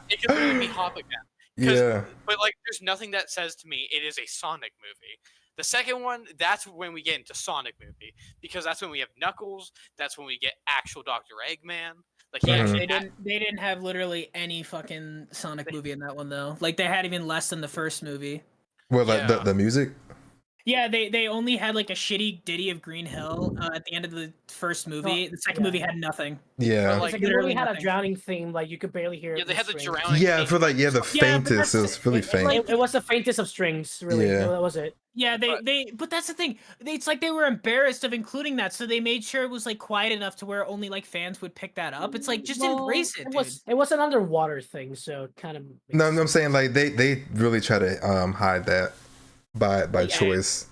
it could literally be Hop again.
Yeah.
But like, there's nothing that says to me it is a Sonic movie. The second one, that's when we get into Sonic movie, because that's when we have Knuckles. That's when we get actual Dr. Eggman. Like he
Mhm.
actually
They didn't have literally any fucking Sonic movie in that one though. Like they had even less than the first movie.
Well, like
Yeah.
the music.
Yeah, they only had like a shitty ditty of Green Hill at the end of the first movie. The second
yeah.
movie had nothing.
Yeah.
But, like,
Like,
literally
it had a
nothing.
drowning theme, like you could barely hear it.
yeah, they
with
had the
strings.
drowning.
Yeah,
thing,
for like the
Yeah, but
faintest. It was really faint.
It was the faintest of strings, really.
Yeah.
That was it.
Yeah, but that's the thing. It's like they were embarrassed of including that, so they made sure it was like quiet enough to where only like fans would pick that up. It's like just embrace it, dude.
It was an underwater thing, so it kind of.
No, I'm saying like they really try to hide that by
Yeah.
choice.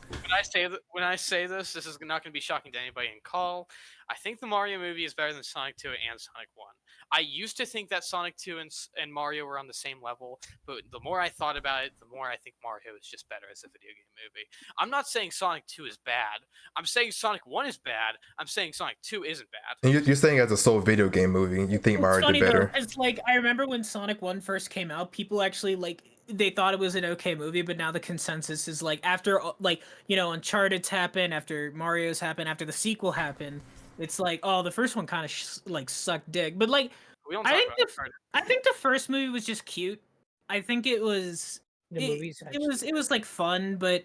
When I say this is not going to be shocking to anybody in call. I think the Mario movie is better than Sonic 2 and Sonic 1. I used to think that Sonic 2 and Mario were on the same level, but the more I thought about it, the more I think Mario is just better as a video game movie. I'm not saying Sonic 2 is bad. I'm saying Sonic 1 is bad. I'm saying Sonic 2 isn't bad.
And you're saying as a sole video game movie, you think
It's
Mario
funny
did better?
though, it's like I remember when Sonic 1 first came out, people actually like they thought it was an okay movie, but now the consensus is like after like Uncharted's happened, after Mario's happened, after the sequel happened, it's like oh the first one kind of like sucked dick, but like
We don't
I
talk
think
about Uncharted.
I think the first movie was just cute. I think it was
The movies.
it was like fun, but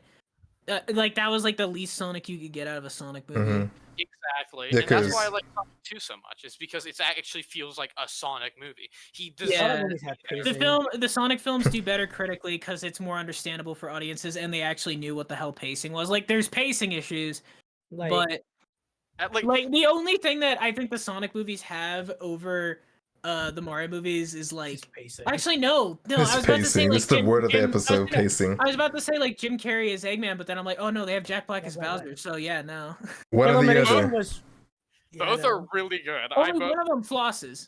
like that was like the least Sonic you could get out of a Sonic movie.
Mhm.
Exactly,
Yeah,
and that's why I
'cause-
like Sonic 2 so much. It's because it actually feels like a Sonic movie. He does
Yeah.
Other movies had
The
pacing.
the Sonic films do better critically because it's more understandable for audiences, and they actually knew what the hell pacing was. Like, there's pacing issues,
Like,
but
like
like the only thing that I think the Sonic movies have over the Mario movies is like
just pacing.
actually no. I
It's
was about to say
pacing.
like
It's the word of the episode, pacing.
I was about to say like Jim Carrey as Eggman, but then I'm like, oh no, they have Jack Black as Bowser, so yeah, no.
One or the
Elimination
other.
was.
both are really good.
Only one of them flosses.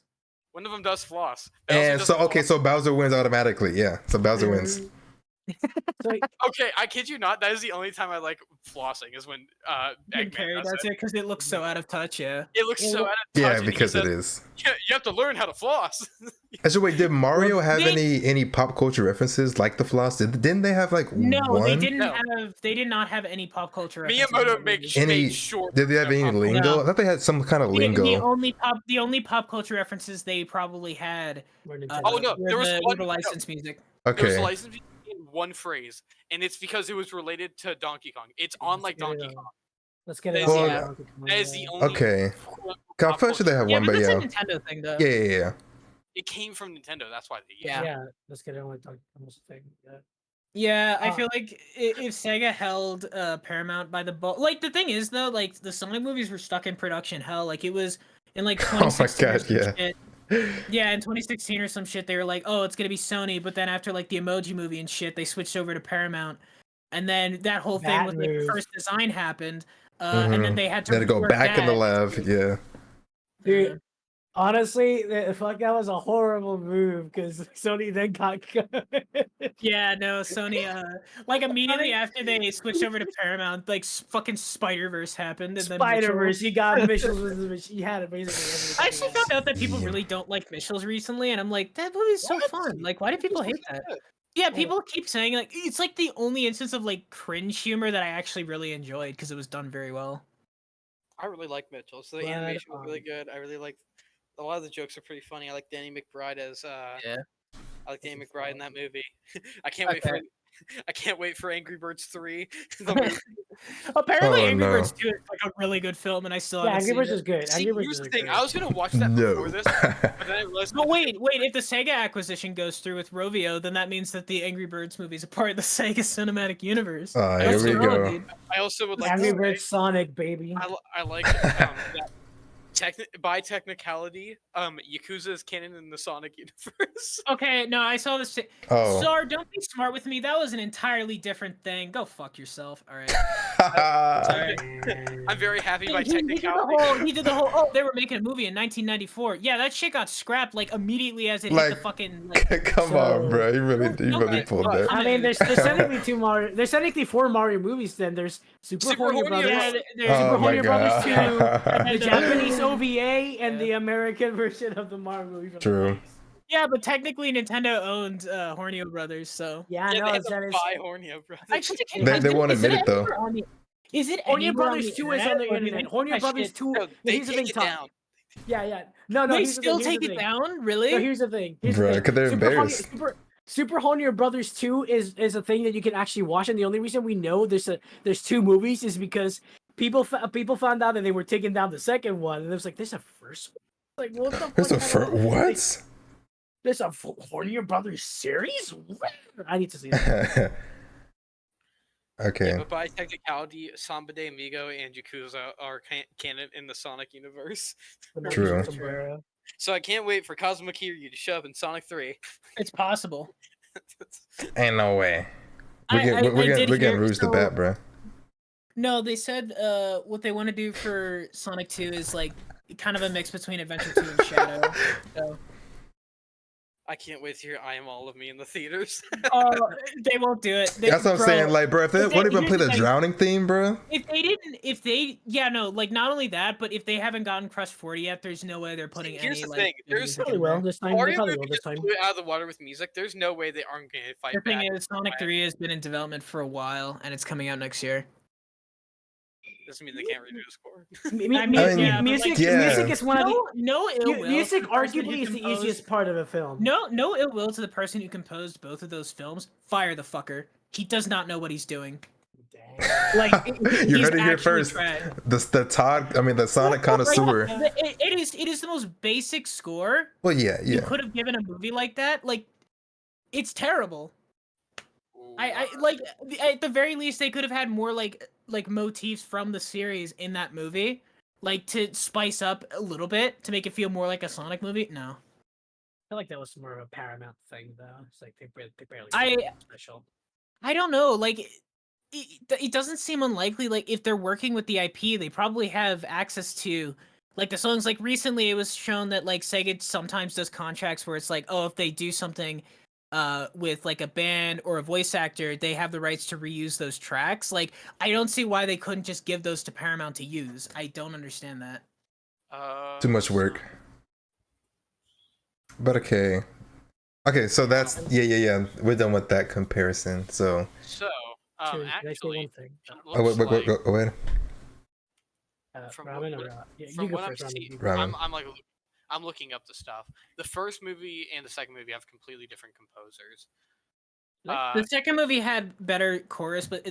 One of them does floss. Bowser
And so
doesn't
okay,
floss.
so Bowser wins automatically. Yeah, so Bowser wins.
So,
Okay, I kid you not. That is the only time I like flossing is when
Jim
Eggman
Carrey
does
does
it.
it because it looks so out of touch. Yeah.
It looks so out of touch.
Yeah,
and he
because it
says,
is.
"Yeah, you have to learn how to floss.
Actually, wait, did Mario have
they-
any pop culture references like the floss? Didn't they have like
No,
one?
they didn't
No.
have. They did not have any pop culture. references in
Miyamoto
that
makes
movie.
Any?
made sure.
Did they have any
pop culture.
lingo?
No.
I thought they had some kind of
The
lingo.
only pop culture references they probably had.
were
Uh,
Nintendo.
Oh, no,
were
there was
the,
one-
were the
no.
license music.
There was
Okay.
licensed in one phrase, and it's because it was related to Donkey Kong. It's on like
Let's get it
Donkey
on.
Kong.
Let's get it.
Well,
on.
yeah.
That is the only.
Okay.
quote-unquote
I'm
pop
pretty sure they
culture.
have
Yeah,
one,
but
but
that's
yeah.
a Nintendo thing, though.
Yeah.
It came from Nintendo. That's why they used
Yeah.
it.
Yeah, let's get it on like almost a thing. Yeah.
Yeah, I
Uh,
feel like if Sega held Paramount by the ball, like the thing is though, like the Sonic movies were stuck in production hell. Like it was in like
Oh my
2016 or
god,
some
yeah.
shit. Yeah, in 2016 or some shit, they were like, "Oh, it's gonna be Sony," but then after like the Emoji Movie and shit, they switched over to Paramount, and then that whole thing
That
with like the
move.
first design happened, and then
Mm-hmm.
they had
They
to
had to go
rework
back in the
that.
lab. Yeah.
Dude, honestly, fuck, that was a horrible move because Sony then got.
Yeah, no, Sony. Like immediately
Sonic-
after they switched over to Paramount, like fucking Spider Verse happened, and then
Spider
Mitchell.
Verse. You got Mitchell's was the machine. You had it basically.
I actually found out that people
Yeah.
really don't like Mitchell's recently, and I'm like, that movie's so
What?
fun. Like, why do people hate that? Yeah, people keep saying like it's like the only instance of like cringe humor that I actually really enjoyed because it was done very well.
I really like Mitchell. So the
But,
animation was really good. I really like a lot of the jokes are pretty funny. I like Danny McBride as
Yeah.
I like Danny McBride in that movie. I can't wait for
Okay.
I can't wait for Angry Birds 3. The movie.
Apparently,
Oh,
Angry
no.
Birds 2 is like a really good film, and I still
Yeah,
haven't
Angry
seen
Birds
it.
is good.
See,
Angry Birds
here's
is
the thing.
great.
I was gonna watch that
No.
before this, but then I realized.
But wait, if the Sega acquisition goes through with Rovio, then that means that the Angry Birds movie is a part of the Sega cinematic universe.
Here
That's
we
wrong,
go.
dude.
I also would like
Angry
to
Birds
say,
Sonic, baby.
I like that by technicality, Yakuza is canon in the Sonic universe.
Okay, no, I saw this.
Oh.
Sar, don't be smart with me. That was an entirely different thing. Go fuck yourself. All right. Sorry.
I'm very happy by
He did
technicality.
the whole. Oh, they were making a movie in 1994. Yeah, that shit got scrapped like immediately as it hit the
Like,
fucking. Like,
Come on, bro. You really pulled
but-
that.
I mean, there's technically two Mario. There's technically 4 Mario movies. Then there's Super Horny
Horny
Brothers,
yeah,
Brothers.
there's
Oh
Super
my
Horny Brothers 2,
god.
the Japanese OVA, and
Yeah.
the American version of the Mario movie. From the
True.
90s.
yeah, but technically Nintendo owned Hornio Brothers, so.
Yeah, I
Yeah,
know.
they had
That
to
is.
buy Hornio Brothers.
Actually,
They won't admit it, though.
Is it
Horny
anywhere on
Brothers
the
2 is on the
or do they
internet.
take
Horny
that
Brothers
shit-
2.
No, they
here's the thing,
take it
Tom.
down.
Yeah. No,
They
here's the
still
thing, here's
take
the
it
thing.
down, really?
No, here's the thing.
Bruh, because they're embarrassed.
Super Hornier Brothers 2 is a thing that you can actually watch, and the only reason we know there's 2 movies is because people found out that they were taking down the second one, and it was like, there's a first one? Like, what the fuck?
There's a what?
There's a Hornier Brothers series? What? I need to see that.
Okay.
Yeah, but by technicality, Samba de Amigo and Yakuza are canon in the Sonic universe.
True.
So I can't wait for Kazuma Kiryu to show up in Sonic 3.
It's possible.
Ain't no way. We're
I
getting
did hear-
Rouge the
so-
bat, bro.
No, they said what they want to do for Sonic 2 is like kind of a mix between Adventure 2 and Shadow. So.
I can't wait to hear I Am All of Me in the theaters.
Oh, they won't do it.
That's what I'm saying. Like, bro, if they won't even play the
here's the thing.
drowning theme, bro.
Like not only that, but if they haven't gotten Crush 40 yet, there's no way they're putting
Here's
any
the
like.
thing, there's-
music
Probably
in
will
there.
this time. They
Mario
probably
movie
will this
just
time.
blew it out of the water with music. There's no way they aren't going to fight
The thing
back.
is, Sonic 3 has been in development for a while, and it's coming out next year.
Doesn't mean they can't redo the score.
Music is one of the
No ill will.
music
to the person
arguably
who
is the
composed-
easiest part of a film.
No ill will to the person who composed both of those films. Fire the fucker. He does not know what he's doing. Like
You
he's
heard it here
actually
first.
trash.
The Sonic connoisseur.
It is the most basic score
Well, yeah.
you could have given a movie like that. Like, it's terrible. I like at the very least they could have had more like motifs from the series in that movie, like to spice up a little bit to make it feel more like a Sonic movie. No,
I feel like that was more of a Paramount thing, though. It's like they barely. Special.
I don't know. Like, it doesn't seem unlikely. Like, if they're working with the IP, they probably have access to like the songs. Like recently, it was shown that like Sega sometimes does contracts where it's like, oh, if they do something with like a band or a voice actor, they have the rights to reuse those tracks. Like, I don't see why they couldn't just give those to Paramount to use. I don't understand that.
Too much work. But okay, so that's yeah. We're done with that comparison. So.
Can I say
actually,
one thing?
Oh wait. Go ahead.
From
Ramen
what-
or yeah, you
from
go
what I'm
first.
seeing,
Ramen.
I'm looking up the stuff. The first movie and the second movie have completely different composers.
The second movie had better chorus, but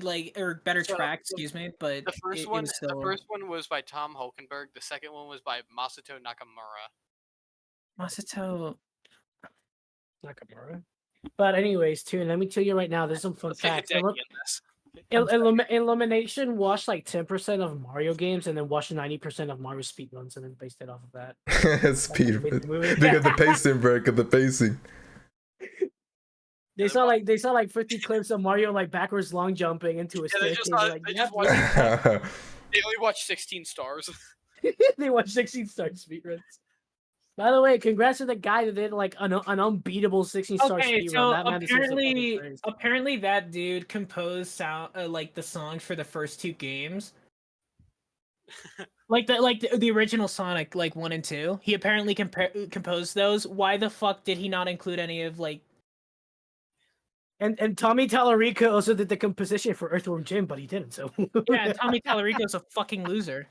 better
So,
track, excuse me. But
The first
it
one,
was still...
the first one was by Tom Hulkenberg. The second one was by Masato Nakamura.
Masato.
Nakamura. But anyways, too, let me tell you right now, there's some fun
Let's get
facts.
Hideki in this.
Illumination watched like 10% of Mario games and then watched 90% of Mario speedruns and then based it off of that.
Speed
Made the movie.
because the pacing, bro. Because the pacing.
They saw like 50 clips of Mario like backwards long jumping into a
Yeah, they
staircase.
just,
Like,
they
yep,
just watched.
Yeah,
They only watched 16 stars.
they watched 16-star speedruns. By the way, congrats to the guy that did like an unbeatable 16-star
Okay,
speedrun.
so
That man deserves a fucking praise.
apparently that dude composed sound like the songs for the first 2 games. like the original Sonic like 1 and 2. He apparently composed those. Why the fuck did he not include any of like
And Tommy Tallarico also did the composition for Earthworm Jim, but he didn't. So
yeah, Tommy Tallarico's a fucking loser.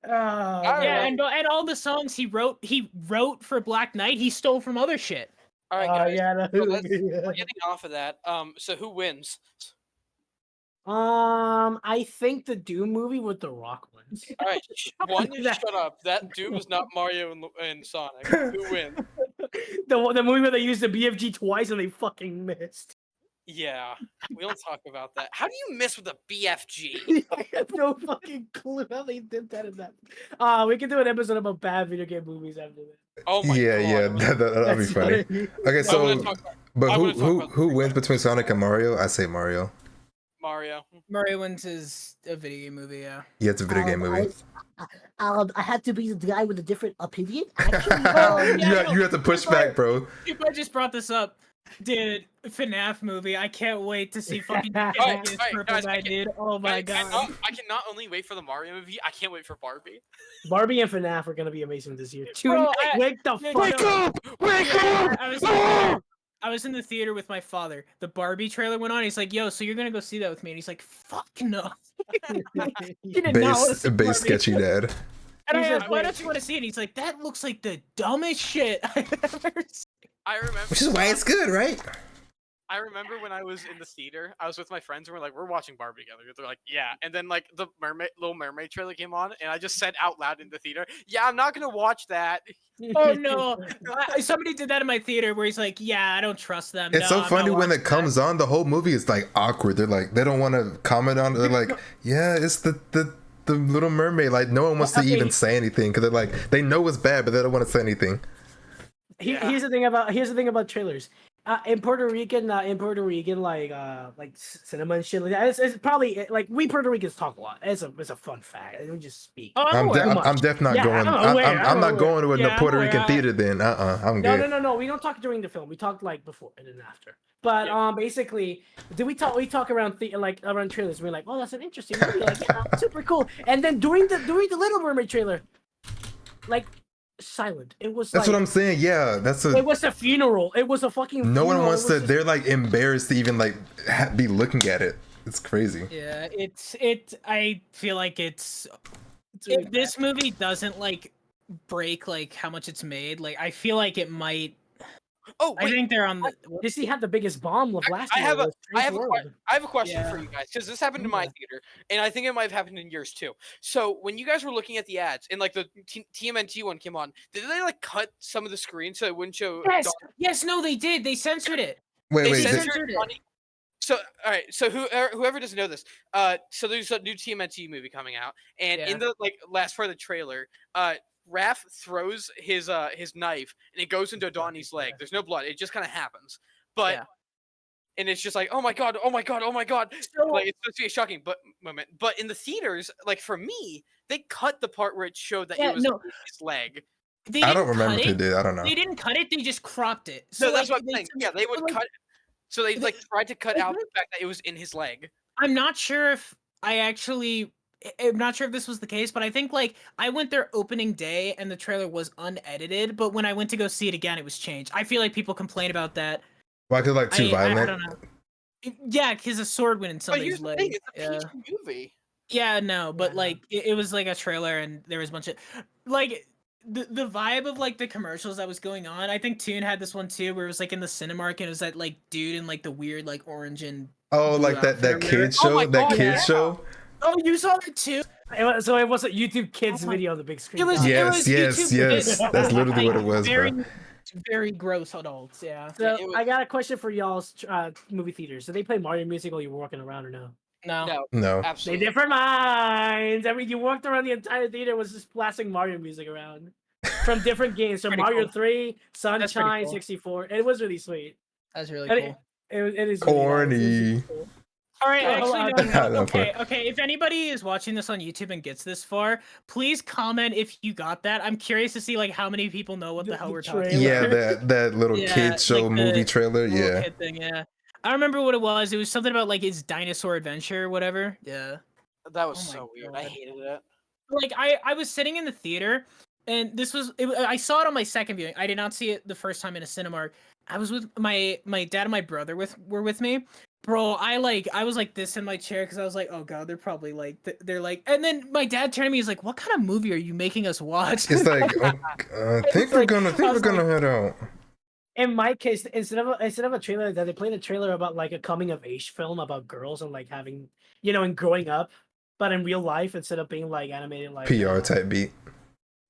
Yeah, and all the songs he wrote for Black Knight, he stole from other shit.
All right, guys.
yeah,
So we're getting off of that. So who wins?
I think the Doom movie with the Rock wins.
All right, one, shut up. That Doom is not Mario and Sonic. Who wins?
The movie where they used the BFG twice and they fucking missed.
Yeah, we don't talk about that. How do you miss with a BFG?
I have no fucking clue how they did that in that. We can do an episode about bad video game movies after this.
Oh my god.
that'll be funny. Okay, so but
I wanna
who
talk about
who wins between Sonic and Mario? I say Mario.
Mario.
Mario wins is a video game movie, yeah.
Yeah, it's a video game movie.
I had to be the guy with a different opinion.
You have to push back, bro.
If I just brought this up, dude, FNAF movie. I can't wait to see fucking
Alright,
purple
guys,
guy, dude. Oh my god.
I can not only wait for the Mario movie, I can't wait for Barbie.
Barbie and FNAF are gonna be amazing this year.
Bro,
Wake the fuck up!
Wake up!
I was in the theater with my father. The Barbie trailer went on. He's like, "Yo, so you're gonna go see that with me?" And he's like, "Fuck no." He did not wanna see
Base
Barbie.
sketchy dad.
And
He
I
says,
asked, "Why
"Wait."
don't you want to see it?" And he's like, "That looks like the dumbest shit I've ever seen."
I remember.
Which is why it's good, right?
I remember when I was in the theater, I was with my friends and we're like, we're watching Barbie together. They're like, yeah. And then like the Little Mermaid trailer came on, and I just said out loud in the theater, yeah, I'm not gonna watch that.
Oh no! Somebody did that in my theater where he's like, "Yeah, I don't trust them."
It's
No,
so
I'm
funny
not
when it
watching
comes on. The whole movie is like awkward. They're like they don't want to comment on it. They're like, yeah, it's the Little Mermaid. Like no one wants to even say anything because they're like they know it's bad, but they don't want to say anything.
Here's the thing about trailers. In Puerto Rican, like cinema and shit like that. It's probably like we Puerto Ricans talk a lot. It's a fun fact. We just speak.
Oh,
I'm definitely not
Yeah,
going.
I'm aware,
I'm not going to a
Yeah,
Puerto
I'm
Rican
aware.
theater then. I'm good.
No. We don't talk during the film. We talk like before and then after. But basically, we talk around around trailers. We're like, oh, that's an interesting movie. Like, yeah, super cool. And then during the Little Mermaid trailer, like silent. It was.
That's
like,
what I'm saying. Yeah,
It was a funeral. It was a fucking.
No
funeral.
one wants to. They're like embarrassed to even like be looking at it. It's crazy.
Yeah, I feel like it's
really
if this movie doesn't like break like how much it's made, like I feel like it might.
Oh,
I
wait,
think they're on the.
Disney had the biggest bomb of last
I
year.
have a,
was
I have
Strange
a,
World.
I have a question
Yeah.
for you guys because this happened in my
Yeah.
theater, and I think it might have happened in yours too. So when you guys were looking at the ads and like the TMNT one came on, did they like cut some of the screen so it wouldn't show?
Yes, no, they did. They censored it.
Wait,
They
wait.
censored it. So all right, so whoever doesn't know this, so there's a new TMNT movie coming out, and
Yeah.
in the like last part of the trailer, Raph throws his knife and it goes into Donnie's leg. There's no blood. It just kind of happens, but.
Yeah.
And it's just like, oh my god, oh my god, oh my god!
So-
Like it's supposed to be a shocking moment, but in the theaters, like for me, they cut the part where it showed that
Yeah,
it was
no.
his leg.
They
I
didn't
don't remember
cut
if they
it.
did. I don't know.
They didn't cut it. They just cropped it.
So that's
like,
what I'm saying. Yeah, they would
like,
cut. So they like tried to cut
they
out
did.
the fact that it was in his leg.
I'm not sure if I'm not sure if this was the case, but I think like I went there opening day and the trailer was unedited, but when I went to go see it again, it was changed. I feel like people complain about that.
Why? Cause like too
I
violent.
don't know. Yeah, because a sword went in
But here's
somebody's
the thing:
leg.
it's a
Yeah.
PG movie.
Yeah, no, but
Yeah.
like it was like a trailer and there was a bunch of like the vibe of like the commercials that was going on. I think Toon had this one too where it was like in the Cinemark and it was that like dude in like the weird like orange and
Oh,
blue
like that
outfit or
kid
whatever.
show.
Oh my
That
God,
kid
yeah.
show.
Oh, you saw it too?
So it was a YouTube Kids
Oh my-
video on the big screen.
It was-
Yes,
YouTube
yes.
Kids.
That's literally what it was,
very,
bro.
very gross adults. Yeah.
So
it was-
I got a question for y'all's movie theaters. Do they play Mario music while you're walking around or no?
No.
No,
No.
They
absolutely.
different minds. I mean, you walked around the entire theater was just blasting Mario music around from different games. So
Pretty
Mario
cool.
3,
pretty
Sunshine,
cool.
64. It was really sweet.
That's really
And
cool.
It is really nice. It was
Corny.
cool.
All right, I
Oh,
actually
I-
don't know.
No, for-
Okay. If anybody is watching this on YouTube and gets this far, please comment if you got that. I'm curious to see like how many people know what the hell
The
we're talking
trailer.
about.
Yeah, that little
Yeah,
kid show
like
movie
the
trailer.
Little
Yeah.
kid thing, yeah. I remember what it was. It was something about like his dinosaur adventure or whatever. Yeah.
That was
Oh my
so weird. I
God.
hated it.
Like I was sitting in the theater, and I saw it on my second viewing. I did not see it the first time in a Cinemark. I was with my dad and my brother were with me. Bro, I was like this in my chair because I was like, oh god, they're probably like they're like, and then my dad turned to me, he's like, what kind of movie are you making us watch?
It's like I think we're gonna head out.
In my case, instead of a trailer like that, they played a trailer about like a coming of age film about girls and like having and growing up, but in real life instead of being like animated like
PR type beat.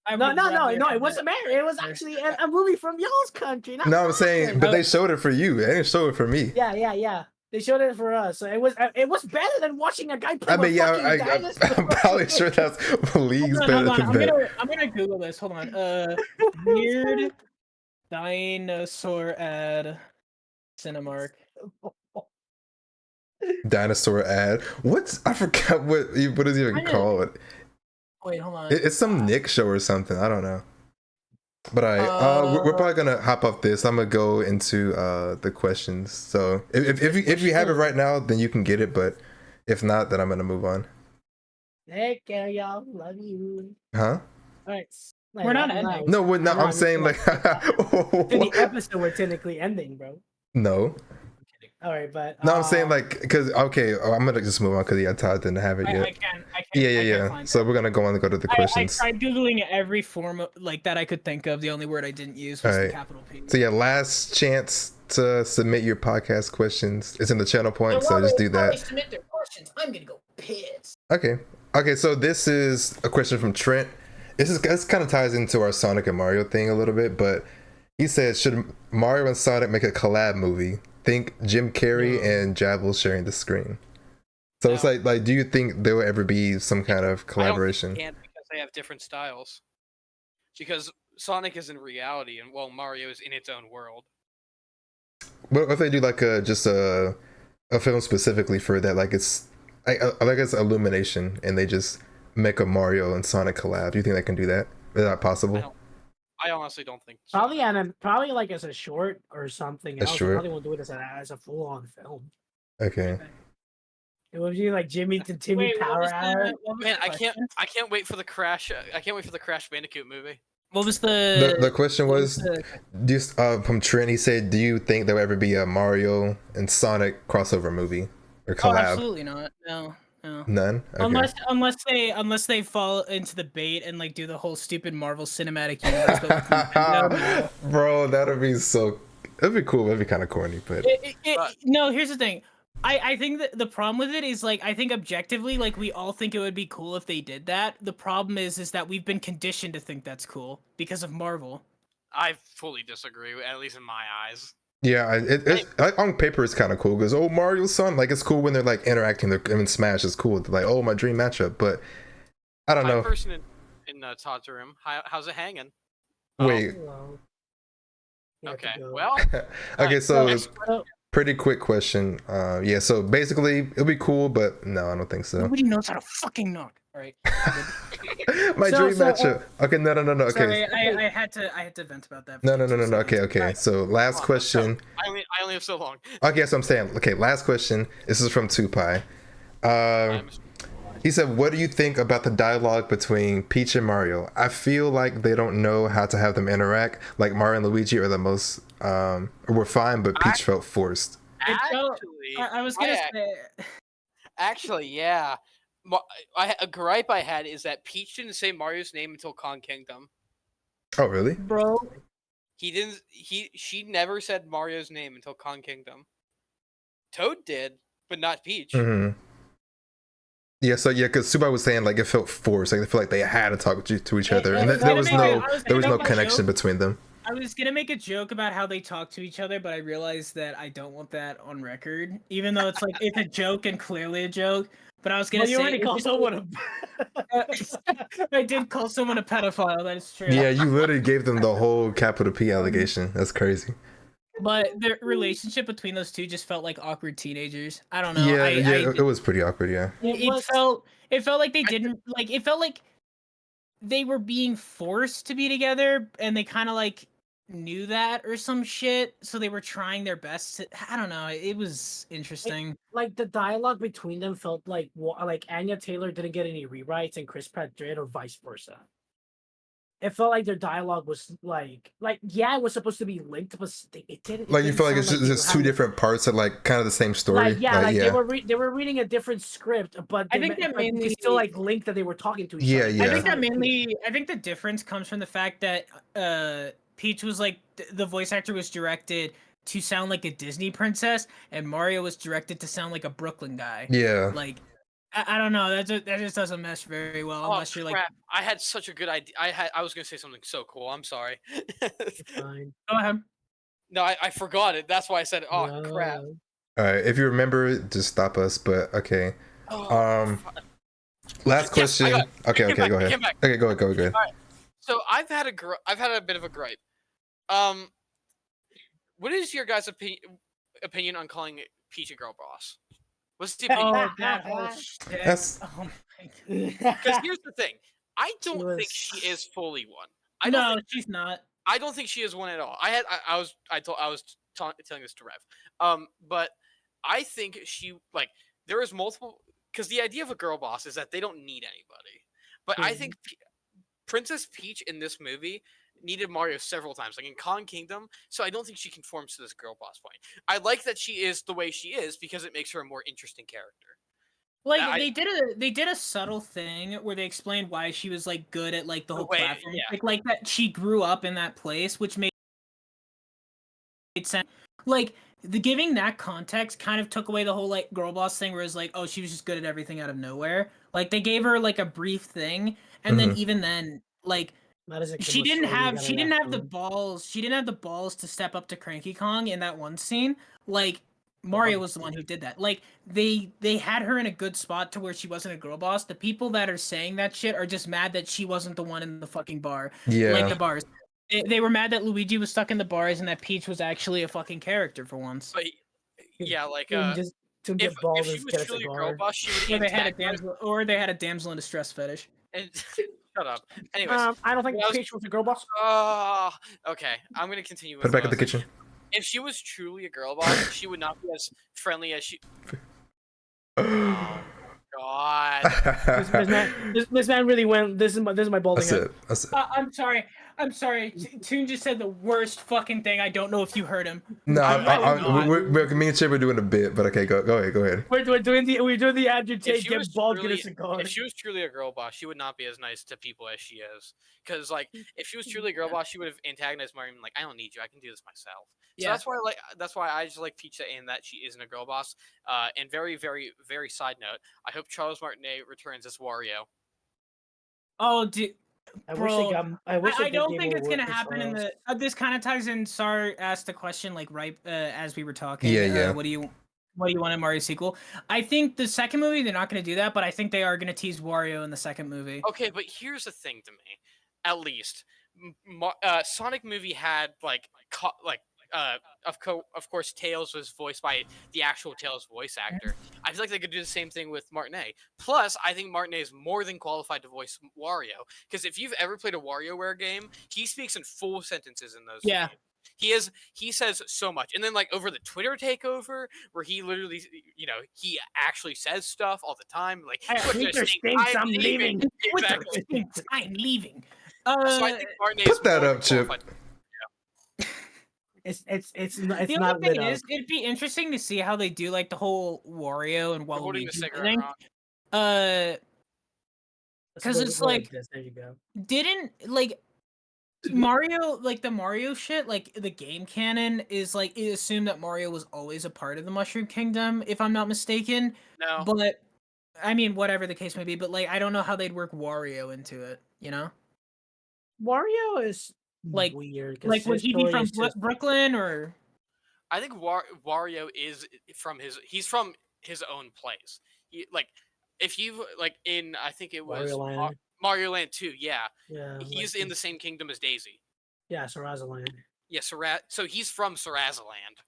I
No,
would
no,
rather
it
have
wasn't
that.
American. It was actually a movie from y'all's country. Not
No, I'm saying,
mine.
but they showed it for you. They didn't show it for me.
Yeah. They showed it for us, so it was better than watching a guy play
I mean, yeah,
fucking dinosaur.
I'm probably sure that's leagues
Hold
better
on,
than that.
I'm gonna Google this. Hold on. Weird dinosaur ad Cinemark.
Dinosaur ad. I forgot what is it even
I know.
called.
Wait, hold on.
It's some Nick show or something. I don't know. But we're probably gonna hop off this. I'm gonna go into the questions. So if you have it right now, then you can get it. But if not, then I'm gonna move on.
Take care, y'all. Love you.
Huh?
All right.
We're not ending.
No, we're not.
No,
I'm saying like.
To the episode, we're technically ending, bro.
No.
All right, but
No, I'm saying like because okay, I'm gonna just move on because Todd didn't have it
I
yet.
can't.
Yeah.
Find
So
it.
we're gonna go on and go to the
I
questions.
tried googling every form of, like that I could think of. The only word I didn't use was
Alright.
the capital P.
So yeah, last chance to submit your podcast questions. It's in the channel point, so just do
While they
that.
submit their questions, I'm gonna go piss.
Okay. So this is a question from Trent. This kind of ties into our Sonic and Mario thing a little bit, but he says, should Mario and Sonic make a collab movie? Think Jim Carrey and Javel sharing the screen. So it's
No.
like, do you think there will ever be some kind of collaboration?
I don't think they can because they have different styles. Because Sonic is in reality, and well, Mario is in its own world.
What if they do like just a film specifically for that? Like it's Illumination, and they just make a Mario and Sonic collab. Do you think they can do that? Is that possible?
I honestly don't think.
Probably like as a short or something
A
else.
short?
Probably won't do it as a full on film.
Okay.
It would be like Jimmy to Timmy
Wait,
Power Hour.
Man, I can't wait for the Crash. I can't wait for the Crash Bandicoot movie.
What was the
The question was, from Trent. He said, "Do you think there will ever be a Mario and Sonic crossover movie or
Oh,
collab?"
absolutely not. No.
None. Okay.
Unless they fall into the bait and like do the whole stupid Marvel Cinematic Universe. But with Nintendo, no.
Bro, that'd be so. That'd be cool. That'd be kind of corny, but
No, here's the thing. I think that the problem with it is like I think objectively like we all think it would be cool if they did that. The problem is that we've been conditioned to think that's cool because of Marvel.
I fully disagree, at least in my eyes.
yeah, it's like on paper it's kind of cool because Mario's son, like it's cool when they're like interacting. In Smash is cool. They're like, oh, my dream matchup, but I don't
Hi,
know.
person in Todd's room. How's it hanging?
Wait.
Hello. You have to
Okay.
go.
Well.
Okay, so
next-
pretty quick question. Yeah, so basically it'll be cool, but no, I don't think so.
Nobody knows how to fucking knock. All right.
My
So-
dream
so,
matchup. Okay, no. Okay.
Sorry, I had to vent about that. for
No.
2 seconds.
Okay. So last
Come on,
question.
I only have so long.
Okay, so I'm saying, okay, last question. This is from Tupai. He said, what do you think about the dialogue between Peach and Mario? I feel like they don't know how to have them interact. Like Mario and Luigi are the most, were fine, but Peach felt forced.
Actually,
I was gonna say.
Actually, yeah. A gripe I had is that Peach didn't say Mario's name until Kong Kingdom.
Oh, really?
Bro,
He didn't. She never said Mario's name until Kong Kingdom. Toad did, but not Peach.
Mm-hmm. Yeah, so yeah, because Subai was saying like it felt forced. Like they feel like they had to talk to each other, and there was no connection between them.
I was gonna make a joke about how they talk to each other, but I realized that I don't want that on record. Even though it's like it's a joke and clearly a joke. But I was gonna
Well, you
say
already called someone
uh, I did call someone a pedophile. That is true.
Yeah, you literally gave them the whole capital P allegation. That's crazy.
But the relationship between those two just felt like awkward teenagers. I don't know.
Yeah,
I
it was pretty awkward. Yeah.
it felt like they didn't like. It felt like they were being forced to be together, and they kind of like knew that or some shit. So they were trying their best. I don't know. It was interesting.
like the dialogue between them felt like Anya Taylor didn't get any rewrites and Chris Pratt did, or vice versa. It felt like their dialogue was like yeah, it was supposed to be linked, but it didn't.
Like you feel like
sound
it's just two different parts of like kind of the same story.
Like they were reading a different script, but
I think that mainly
still like linked that they were talking to each
Yeah,
other.
yeah.
I think the difference comes from the fact that Peach was like the voice actor was directed to sound like a Disney princess, and Mario was directed to sound like a Brooklyn guy.
Yeah.
Like I don't know. That just doesn't mesh very well unless you're like.
I had such a good idea. I was gonna say something so cool. I'm sorry.
Fine.
Go ahead.
No, I forgot it. That's why I said, "Oh crap."
All right, if you remember, just stop us. But okay.
Oh,
Last question.
Yes,
Okay, go ahead. Okay, go ahead.
All right. So I've had a bit of a gripe. What is your guys' opinion on calling Peach a girl boss? What's the opinion?
Oh, that whole shit.
That's-
Oh my
Because here's the thing, I don't think
was-
she is fully one.
No, she's not.
I don't think she is one at all. I was telling this to Rev. But I think she there is multiple, because the idea of a girl boss is that they don't need anybody. But I think Princess Peach in this movie needed Mario several times, like in Kong Kingdom. So I don't think she conforms to this girl boss point. I like that she is the way she is because it makes her a more interesting character.
Like they did a subtle thing where they explained why she was like good at like the whole platform.
Yeah.
Like that she grew up in that place, which made sense. Like the giving that context kind of took away the whole like girl boss thing, where it's like, oh, she was just good at everything out of nowhere. Like they gave her like a brief thing, and then even then, like she didn't have the balls. She didn't have the balls to step up to Cranky Kong in that one scene. Like Mario was the one who did that. Like they had her in a good spot to where she wasn't a girl boss. The people that are saying that shit are just mad that she wasn't the one in the fucking bar.
Yeah.
Like the bars. They were mad that Luigi was stuck in the bars and that Peach was actually a fucking character for once.
But yeah, like
just to get balls
if she was truly a girl boss, she would.
Or they had a damsel in distress fetish.
And shut up. Anyways,
I don't think Peach was a girl boss.
Okay. I'm gonna continue.
Put it back in the kitchen.
If she was truly a girl boss, she would not be as friendly as she. God.
This man really went. This is my balding head.
That's it.
I'm sorry. Toon just said the worst fucking thing. I don't know if you heard him.
No, me and Chip are doing a bit, but okay, go ahead.
We're doing the agitate, get bald, get a cigar.
If she was truly a girl boss, she would not be as nice to people as she is. Because like, if she was truly a girl boss, she would have antagonized Mario and been like, I don't need you, I can do this myself. So that's why I just like Peach in that she isn't a girl boss. And very, very, very side note, I hope Charles Martinet returns as Wario.
Oh, dude.
I
don't think it's gonna happen in the. This kind of ties in. Sar asked the question like right as we were talking.
Yeah.
What do you want in Mario sequel? I think the second movie they're not gonna do that, but I think they are gonna tease Wario in the second movie.
Okay, but here's the thing to me, at least, Sonic movie had of course, Tails was voiced by the actual Tails voice actor. I feel like they could do the same thing with Martinet. Plus, I think Martinet is more than qualified to voice Wario. Because if you've ever played a WarioWare game, he speaks in full sentences in those games. He says so much. And then like over the Twitter takeover, where he literally, he actually says stuff all the time. Like,
I'm leaving.
Exactly.
I'm leaving.
So I think Martinet
Put that up, Chip.
It's
the
not
only thing is, it'd be interesting to see how they do like the whole Wario and Waluigi thing. Because it's like,
there you go.
Didn't like Mario, like the Mario shit, like the game canon is like it assumed that Mario was always a part of the Mushroom Kingdom, if I'm not mistaken.
No.
But I mean, whatever the case may be, but like I don't know how they'd work Wario into it, you know?
Wario is
Like-
weird. 'cause
Like, would
his
he be
story
from
is just-
Brooklyn or?
I think Wario is he's from his own place. He like if you like in I think it was
Wario Land?
Mario Land 2, yeah.
Yeah,
He's
like,
in the same kingdom as Daisy.
yeah, Sarazaland.
Yeah, so he's from Sarazaland.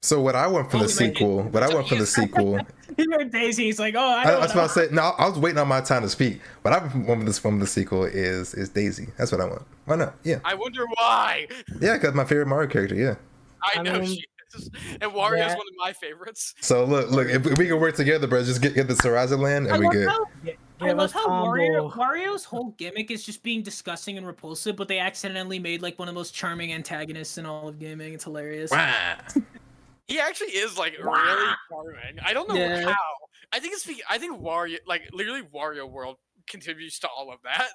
So what I want from
Oh,
the
wait,
sequel, what I
so
want from
he
the
is-
sequel,
He heard Daisy. He's like, oh, I know.
that's what I said. No, I was waiting on my time to speak. What I want from the sequel is Daisy. That's what I want. Why not? Yeah,
I wonder why.
yeah, because my favorite Mario character. Yeah.
I
I
know
mean,
she is, and Wario's
yeah.
one of my favorites.
So look, if we can work together, bro, just get the Sarazaland
I
and we
love
good.
how I
Give
love
us
how
combo.
Wario's whole gimmick is just being disgusting and repulsive, but they accidentally made like one of the most charming antagonists in all of gaming. It's hilarious.
He actually is like really charming. I don't know
Yeah.
how. I think I think Wario, like literally Wario World, contributes to all of that.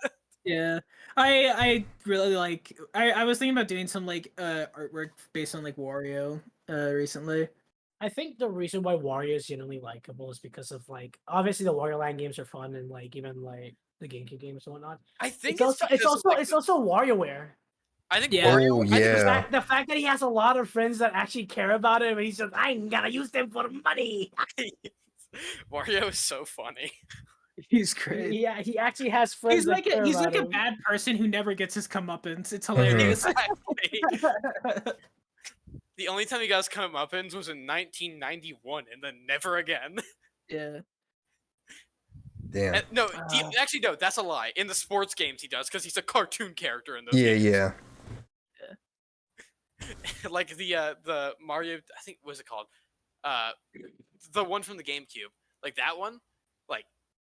Yeah, I really like. I was thinking about doing some like artwork based on like Wario recently.
I think the reason why Wario is genuinely likable is because of like obviously the Wario Land games are fun and like even like the GameCube games and whatnot.
I think
It's
because of, like,
it's also WarioWare.
I think
Yeah.
Wario.
Oh,
I think it's-
yeah.
The fact that he has a lot of friends that actually care about him, and he's just I'm gonna use them for money.
Wario is so funny.
He's great.
Yeah, he actually has friends.
He's
that
like
care
he's
about
like a
him.
bad person who never gets his comeuppance. It's hilarious.
Exactly. The only time he got his comeuppance was in 1991, and then never again.
Yeah.
Damn.
And, no,
Uh.
actually, no, that's a lie. In the sports games, he does because he's a cartoon character in those.
Yeah,
games.
yeah.
Like the Mario, I think what was it called? The one from the GameCube, like that one, like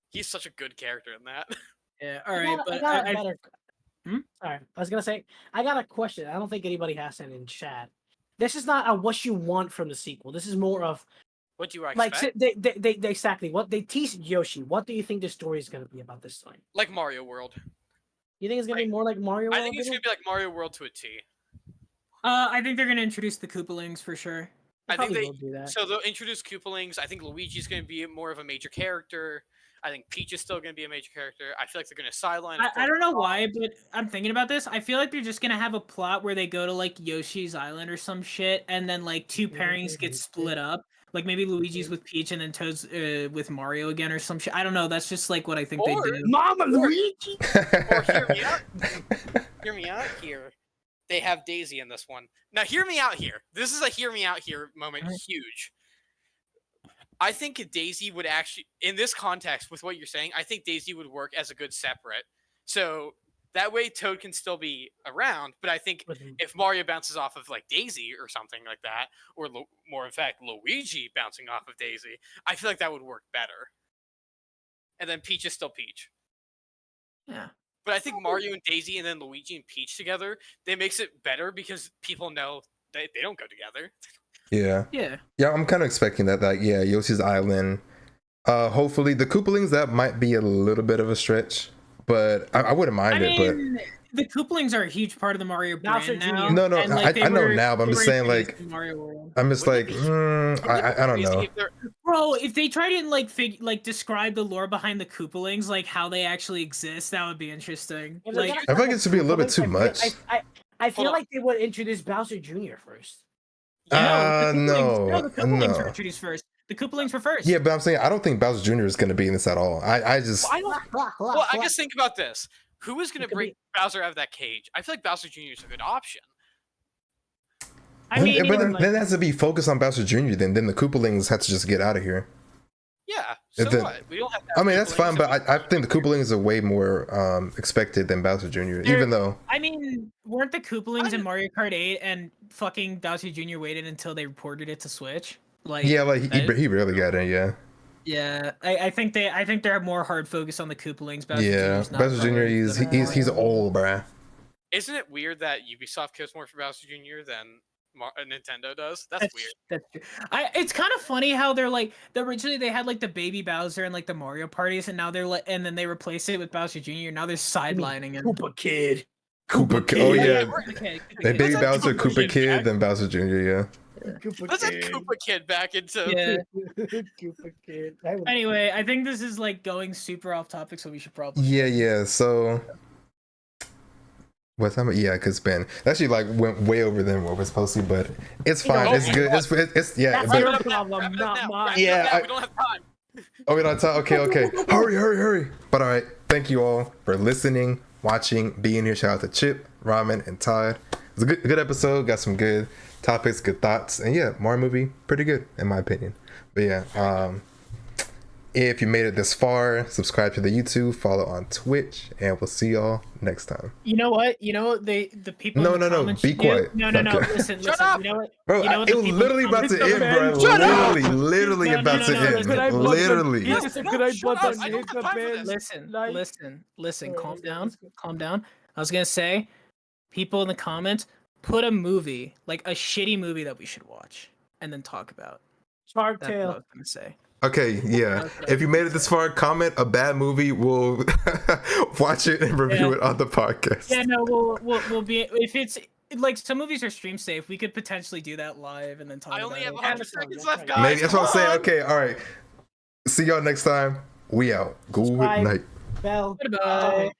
he's such a good character in that.
Yeah. All
I
right,
got- I
but
got a
I,
better-
Hmm?
Sorry, I was gonna say I got a question. I don't think anybody has that in chat. This is not a what you want from the sequel. This is more of
What do you
like
expect?
they exactly what they tease Yoshi. What do you think the story is gonna be about this time?
Like Mario World.
You think it's gonna be more like Mario World?
I think it's gonna be like Mario World to a T.
I think they're gonna introduce the Koopalings for sure.
I think
probably
they
will do that.
so they'll introduce Koopalings. I think Luigi's gonna be more of a major character. I think Peach is still gonna be a major character. I feel like they're gonna sideline.
I don't know why, but I'm thinking about this. I feel like they're just gonna have a plot where they go to like Yoshi's Island or some shit, and then like two pairings get split up. Like maybe Luigi's with Peach and then Toad's with Mario again or some shit. I don't know. That's just like what I think
Or-
they do.
Mama Luigi.
Or hear me out. Hear me out here. They have Daisy in this one. Now, hear me out here. This is a hear me out here moment.
Alright.
Huge. I think Daisy would actually, in this context, with what you're saying, I think Daisy would work as a good separate. So that way, Toad can still be around. But I think if Mario bounces off of like Daisy or something like that, or more in fact, Luigi bouncing off of Daisy, I feel like that would work better. And then Peach is still Peach.
Yeah.
But I think Mario and Daisy and then Luigi and Peach together, they makes it better because people know they don't go together.
Yeah.
Yeah.
Yeah, I'm kind of expecting that. Like, yeah, Yoshi's Island. Hopefully, the Koopalings, that might be a little bit of a stretch, but I wouldn't mind
I
it.
mean, the Koopalings are a huge part of the Mario
Bowser
brand now.
Jr.
No,
and,
I know
were-
now, but I'm
they
just
were
saying,
introduced
like,
in Mario World.
I'm just like,
Wouldn't it be-
I don't
Crazy
know.
if they're-
Bro, if they tried to like describe the lore behind the Koopalings, like how they actually exist, that would be interesting.
If they're
Like,
gonna
I feel like
come
it should be a little bit
Koopalings,
too much.
I feel
Hold on.
like they would introduce Bowser Jr. first.
the
No,
Koopalings were
no.
introduced first. The Koopalings were first.
Yeah, but I'm saying I don't think Bowser Jr. is going to be in this at all. I just
I don't. Well, I guess think about this. Who is going
It
to
could
break Bowser out of that cage? I feel like Bowser Jr. is a good option.
I mean,
but then,
like-
then it has to be focused on Bowser Jr. Then the Koopalings have to just get out of here.
Yeah. So
If the-
what? We don't have. To
I
have
mean, that's
Koopalings
fine, but
that
I think the Koopalings are way more expected than Bowser Jr. Even though,
I mean, weren't the Koopalings in Mario Kart 8 and fucking Bowser Jr. waited until they reported it to Switch? Like,
yeah, like
that-
he really got in. Yeah,
yeah. I think they're more hard focused on the Koopalings. Bowser
yeah.
Jr.'s not
Bowser Jr.
priority
He's
for them.
he's old, bruh.
Isn't it weird that Ubisoft cares more for Bowser Jr. than Nintendo does? That's weird.
That's true. It's kind of funny how they're like originally they had like the baby Bowser and like the Mario parties, and now they're like, and then they replace it with Bowser Jr. Now they're sidelining him.
Koopa Kid.
Koopa Kid. Oh yeah,
Okay.
they baby
Let's
Bowser,
have Koopa
Koopa
Kid
Kid,
back.
then Bowser Jr. Yeah.
Koopa
Let's add
Kid.
Koopa Kid back into.
Yeah.
Koopa Kid. I would-
Anyway, I think this is like going super off topic, so we should probably.
Yeah. So What time? Yeah, cause Ben actually like went way over than what was supposed to, but it's fine. It's good. It's yeah.
That's
But,
your problem, not mine.
Yeah,
we don't have time.
oh, we don't talk. Okay. Hurry. But all right. Thank you all for listening, watching, being here. Shout out to Chip, Ramen, and Todd. It was a good episode. Got some good topics, good thoughts, and yeah, Mario movie pretty good in my opinion. But yeah, if you made it this far, subscribe to the YouTube, follow on Twitch, and we'll see y'all next time.
You know what? The people.
No,
in the
no,
comments
be
should
quiet.
No.
Okay.
Listen.
Shut up!
You know what?
Bro,
You know what
it
the
was
people
literally
in the
about to
comments-
end, bro.
Shut up!
Literally
No,
about to
listen,
end.
I
bought
Literally.
He just said, could I
Shut
put
up,
the
I don't have
makeup
time for
in?
this.
Listen.
Alright,
Calm
let's go,
down.
let's go.
Calm down. I was gonna say, people in the comments, put a movie, like a shitty movie that we should watch, and then talk about.
Shark
That's what I
Tale.
was gonna say.
Okay, yeah.
Okay.
If you made it this far, comment a bad movie. We'll watch it and review it on the podcast.
Yeah, no, we'll be if it's like some movies are stream safe, we could potentially do that live and then talk
I
about
only
it.
have
Yeah,
100
that's
seconds
right,
left,
that's
guys.
Maybe that's what I'm
Come
saying.
on.
Okay, all right. See y'all next time. We out. Good
Subscribe.
night.
Bell.
Goodbye.